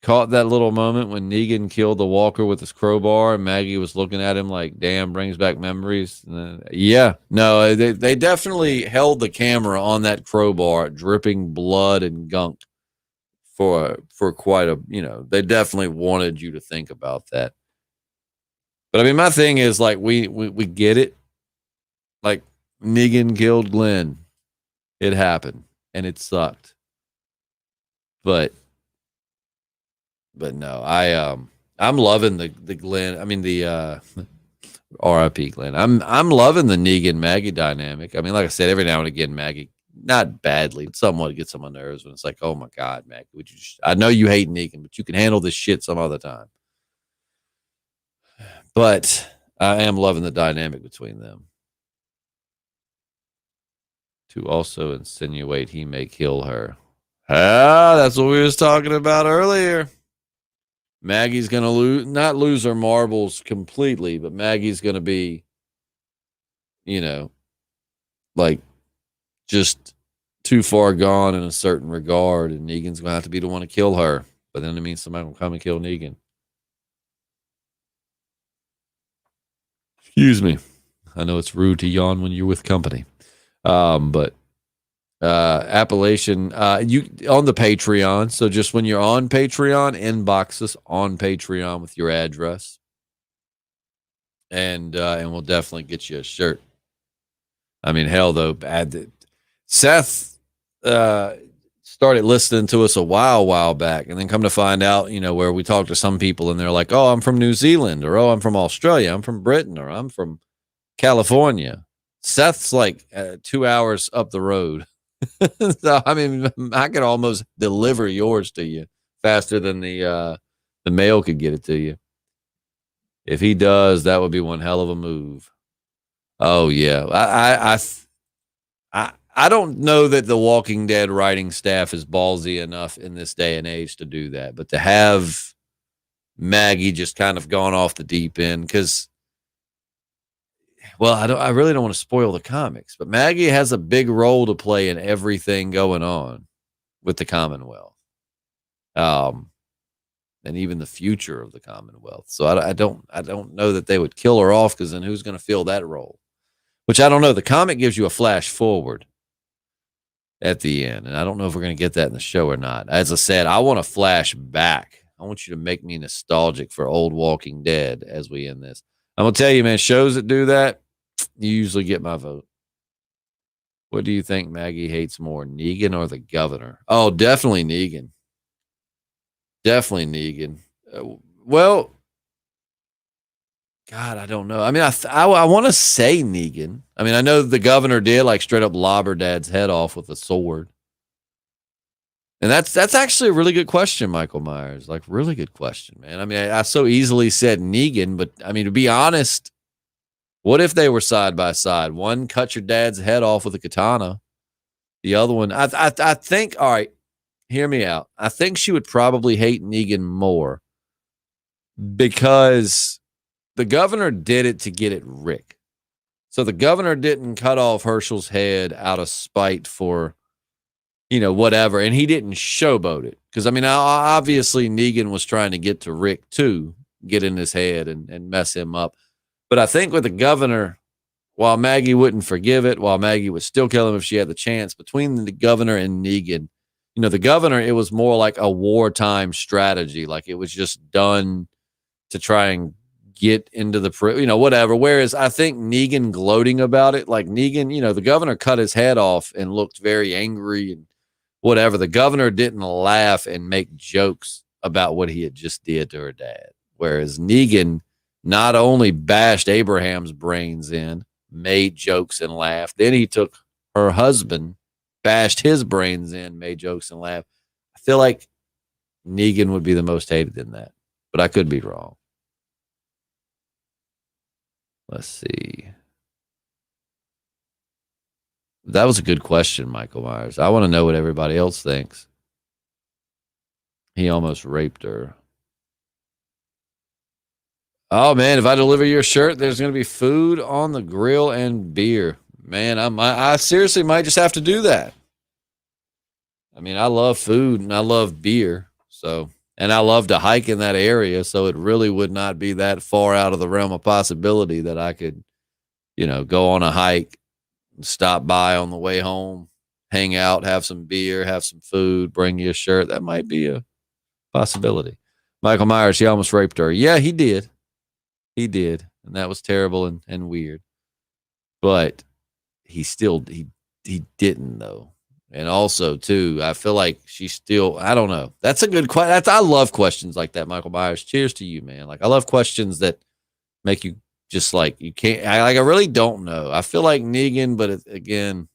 caught that little moment when Negan killed the walker with his crowbar and Maggie was looking at him like, damn, brings back memories? Yeah, no, they definitely held the camera on that crowbar, dripping blood and gunk for quite a, you know, they definitely wanted you to think about that. But I mean, my thing is, like, we get it. Like, Negan killed Glenn. It happened and it sucked. But no, I'm loving the Glenn. I mean, the RIP Glenn. I'm loving the Negan Maggie dynamic. I mean, like I said, every now and again, Maggie, not badly, but somewhat gets on my nerves when it's like, oh my God, Maggie, would you just, I know you hate Negan, but you can handle this shit some other time. But I am loving the dynamic between them. To also insinuate he may kill her. Ah, that's what we was talking about earlier. Maggie's going to not lose her marbles completely, but Maggie's going to be, you know, like, just too far gone in a certain regard, and Negan's going to have to be the one to kill her. But then it means somebody will come and kill Negan. Excuse me. I know it's rude to yawn when you're with company. But Appalachian, you on the Patreon. So just when you're on Patreon, inbox us on Patreon with your address, and we'll definitely get you a shirt. I mean, hell though, Seth started listening to us a while back, and then come to find out, you know, where we talk to some people and they're like, oh, I'm from New Zealand, or oh, I'm from Australia, I'm from Britain, or I'm from California. Seth's like 2 hours up the road. So I mean, I could almost deliver yours to you faster than the The mail could get it to you. If he does, that would be one hell of a move. Oh yeah, I don't know that the Walking Dead writing staff is ballsy enough in this day and age to do that, but to have Maggie just kind of gone off the deep end, because, well, I really don't want to spoil the comics, but Maggie has a big role to play in everything going on with the Commonwealth, and even the future of the Commonwealth. So I don't know that they would kill her off, because then who's going to fill that role? Which I don't know. The comic gives you a flash forward at the end, and I don't know if we're going to get that in the show or not. As I said, I want to flash back. I want you to make me nostalgic for old Walking Dead as we end this. I'm going to tell you, man, shows that do that, you usually get my vote. What do you think Maggie hates more, Negan or the governor? Oh, definitely Negan. Definitely Negan. Well, God, I don't know. I mean, I want to say Negan. I mean, I know the governor did like straight up lob her dad's head off with a sword. And that's actually a really good question, Michael Myers. Like, really good question, man. I mean, I so easily said Negan, but I mean, to be honest, what if they were side by side? One cut your dad's head off with a katana. The other one, I think, all right, hear me out. I think she would probably hate Negan more because the governor did it to get at Rick. So the governor didn't cut off Herschel's head out of spite for, whatever. And he didn't showboat it. Because, I mean, obviously Negan was trying to get to Rick too, get in his head and mess him up. But I think with the governor, while Maggie wouldn't forgive it, while Maggie would still kill him if she had the chance, between the governor and Negan, the governor, it was more like a wartime strategy. Like it was just done to try and get into the, whatever. Whereas I think Negan gloating about it, like Negan, the governor cut his head off and looked very angry and whatever. The governor didn't laugh and make jokes about what he had just did to her dad. Whereas Negan not only bashed Abraham's brains in, made jokes and laughed, then he took her husband, bashed his brains in, made jokes and laughed. I feel like Negan would be the most hated in that, but I could be wrong. Let's see. That was a good question, Michael Myers. I want to know what everybody else thinks. He almost raped her. Oh, man, if I deliver your shirt, there's going to be food on the grill and beer. Man, I seriously might just have to do that. I mean, I love food and I love beer. And I love to hike in that area, so it really would not be that far out of the realm of possibility that I could, go on a hike, stop by on the way home, hang out, have some beer, have some food, bring you a shirt. That might be a possibility. Michael Myers, he almost raped her. Yeah, he did. He did. And that was terrible and weird. But he didn't, though. And also, too, I feel like she's still, I don't know. That's a good question. I love questions like that, Michael Myers. Cheers to you, man. Like, I love questions that make you just like, you can't, I really don't know. I feel like Negan, but again.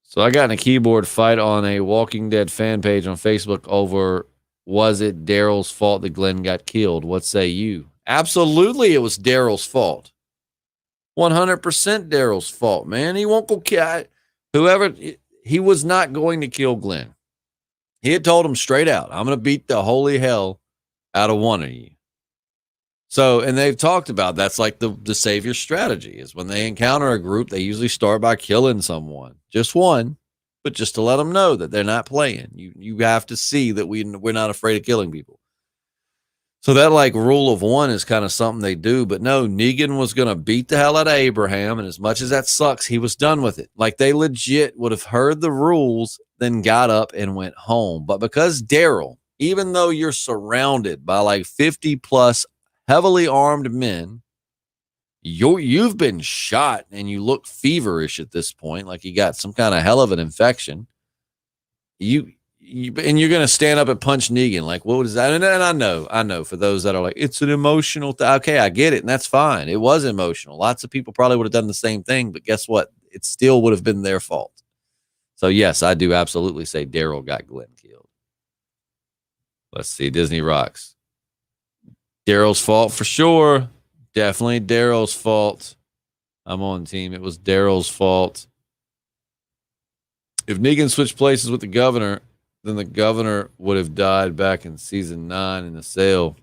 So I got in a keyboard fight on a Walking Dead fan page on Facebook over, was it Daryl's fault that Glenn got killed? What say you? Absolutely, it was Daryl's fault. 100% Daryl's fault, man. He won't go kill whoever. He was not going to kill Glenn. He had told him straight out, I'm going to beat the holy hell out of one of you. So, and they've talked about that's like the savior strategy is when they encounter a group, they usually start by killing someone, just one, but just to let them know that they're not playing. You have to see that we're not afraid of killing people. So that like rule of one is kind of something they do, but no, Negan was going to beat the hell out of Abraham. And as much as that sucks, he was done with it. Like they legit would have heard the rules, then got up and went home. But because Daryl, even though you're surrounded by like 50 plus heavily armed men, you've been shot and you look feverish at this point. Like you got some kind of hell of an infection. And you're going to stand up and punch Negan. Like, what was that? And I know for those that are like, it's an emotional thing. Okay, I get it. And that's fine. It was emotional. Lots of people probably would have done the same thing, but guess what? It still would have been their fault. So yes, I do absolutely say Daryl got Glenn killed. Let's see. Disney rocks. Daryl's fault for sure. Definitely Daryl's fault. I'm on team. It was Daryl's fault. If Negan switched places with the governor, then the governor would have died back in season 9 in the sale.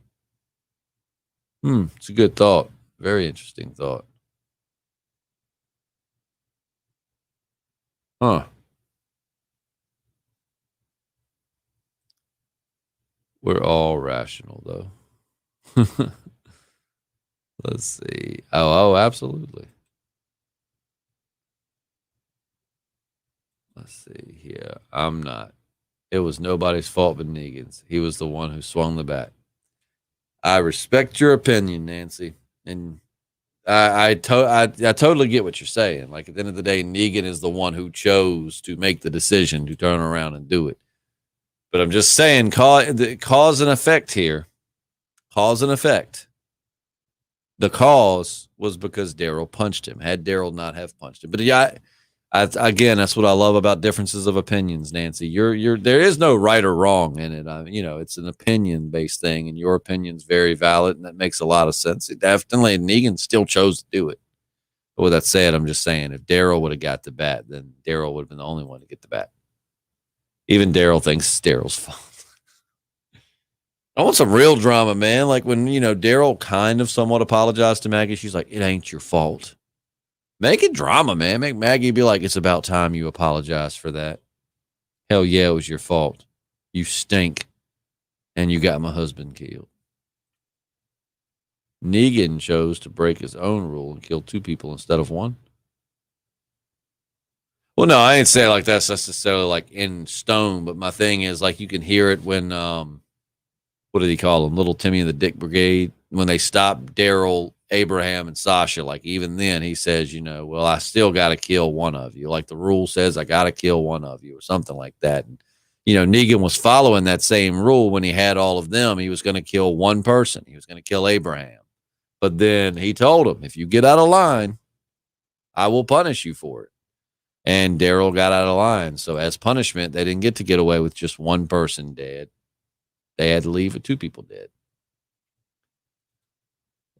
It's a good thought. Very interesting thought. Huh. We're all rational, though. Let's see. Oh, absolutely. Let's see here. I'm not. It was nobody's fault but Negan's. He was the one who swung the bat. I respect your opinion, Nancy. And I totally get what you're saying. Like, at the end of the day, Negan is the one who chose to make the decision to turn around and do it. But I'm just saying, cause and effect here. Cause and effect. The cause was because Daryl punched him. Had Daryl not have punched him. But yeah, again, that's what I love about differences of opinions, Nancy. There is no right or wrong in it. It's an opinion-based thing, and your opinion's very valid, and that makes a lot of sense. Definitely, Negan still chose to do it. But with that said, I'm just saying, if Daryl would have got the bat, then Daryl would have been the only one to get the bat. Even Daryl thinks it's Daryl's fault. I want some real drama, man. Like when, Daryl kind of somewhat apologized to Maggie. She's like, it ain't your fault. Make it drama, man. Make Maggie be like, it's about time you apologize for that. Hell yeah, it was your fault. You stink. And you got my husband killed. Negan chose to break his own rule and kill 2 people instead of 1. Well, no, I ain't saying like that's necessarily like in stone, but my thing is like you can hear it when, what did he call them? Little Timmy and the Dick Brigade. When they stopped Daryl, Abraham, and Sasha, like even then he says, well, I still got to kill one of you. Like the rule says I got to kill one of you or something like that. And, Negan was following that same rule when he had all of them. He was going to kill one person. He was going to kill Abraham. But then he told him, if you get out of line, I will punish you for it. And Daryl got out of line. So as punishment, they didn't get away with just one person dead. They had to leave with 2 people dead.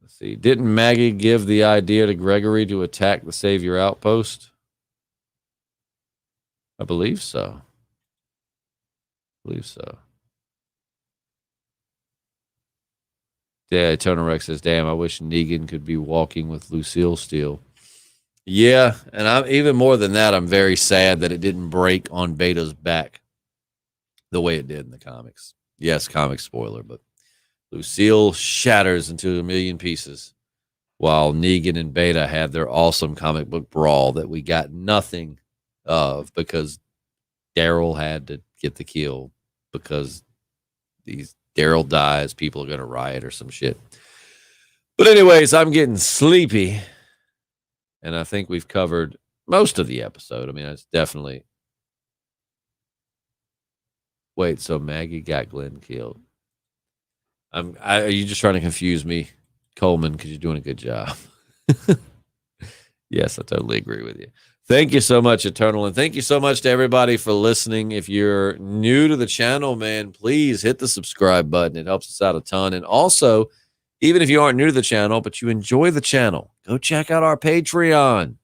Let's see. Didn't Maggie give the idea to Gregory to attack the Savior outpost? I believe so. Yeah, Tony Rex says, damn, I wish Negan could be walking with Lucille still. Yeah, and I'm even more than that, I'm very sad that it didn't break on Beta's back the way it did in the comics. Yes, comic spoiler, but Lucille shatters into a million pieces while Negan and Beta had their awesome comic book brawl that we got nothing of because Daryl had to get the kill because Daryl dies, people are going to riot or some shit. But anyways, I'm getting sleepy, and I think we've covered most of the episode. I mean, it's definitely... Wait, so Maggie got Glenn killed. Are you just trying to confuse me, Coleman, because you're doing a good job? Yes, I totally agree with you. Thank you so much, Eternal, and thank you so much to everybody for listening. If you're new to the channel, man, please hit the subscribe button. It helps us out a ton. And also, even if you aren't new to the channel, but you enjoy the channel, go check out our Patreon.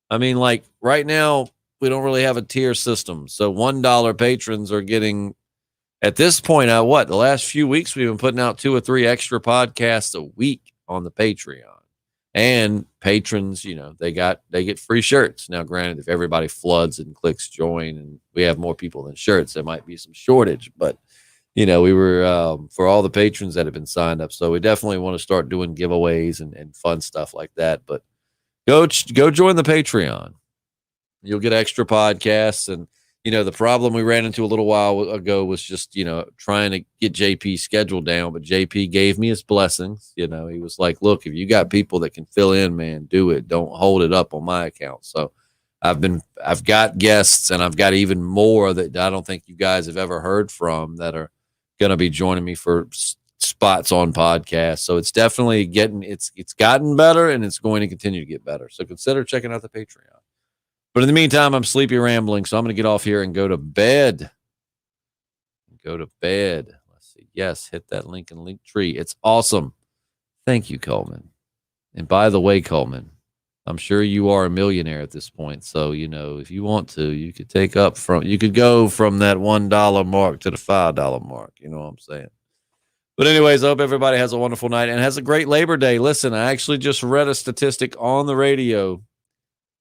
I mean, like right now, we don't really have a tier system. So $1 patrons are getting, at this point, the last few weeks, we've been putting out 2 or 3 extra podcasts a week on the Patreon. And patrons, they get free shirts. Now, granted, if everybody floods and clicks join and we have more people than shirts, there might be some shortage. But, we were for all the patrons that have been signed up. So we definitely want to start doing giveaways and fun stuff like that. But go join the Patreon. You'll get extra podcasts. And, the problem we ran into a little while ago was just, trying to get JP scheduled down. But JP gave me his blessings. He was like, look, if you got people that can fill in, man, do it. Don't hold it up on my account. So I've got guests, and I've got even more that I don't think you guys have ever heard from that are going to be joining me for spots on podcasts. So it's definitely it's gotten better, and it's going to continue to get better. So consider checking out the Patreon. But in the meantime, I'm sleepy rambling, so I'm going to get off here and go to bed. Let's Yes, hit that link in Linktree. It's awesome. Thank you, Coleman. And by the way, Coleman, I'm sure you are a millionaire at this point. So, if you want to, you could go from that $1 mark to the $5 mark. You know what I'm saying? But anyways, I hope everybody has a wonderful night and has a great Labor Day. Listen, I actually just read a statistic on the radio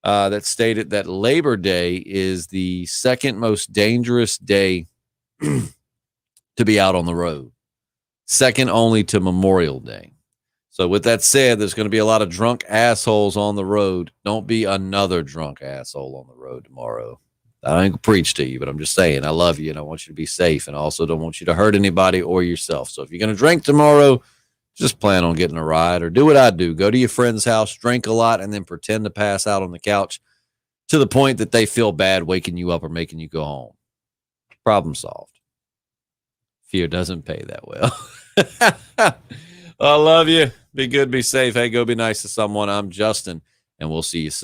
that stated that Labor Day is the second most dangerous day to be out on the road, second only to Memorial Day. So with that said, there's going to be a lot of drunk assholes on the road. Don't be another drunk asshole on the road tomorrow. I ain't gonna preach to you, but I'm just saying I love you and I want you to be safe, and I also don't want you to hurt anybody or yourself. So if you're going to drink tomorrow, just plan on getting a ride, or do what I do. Go to your friend's house, drink a lot, and then pretend to pass out on the couch to the point that they feel bad waking you up or making you go home. Problem solved. Fear doesn't pay that well. I love you. Be good, be safe. Hey, go be nice to someone. I'm Justin, and we'll see you soon.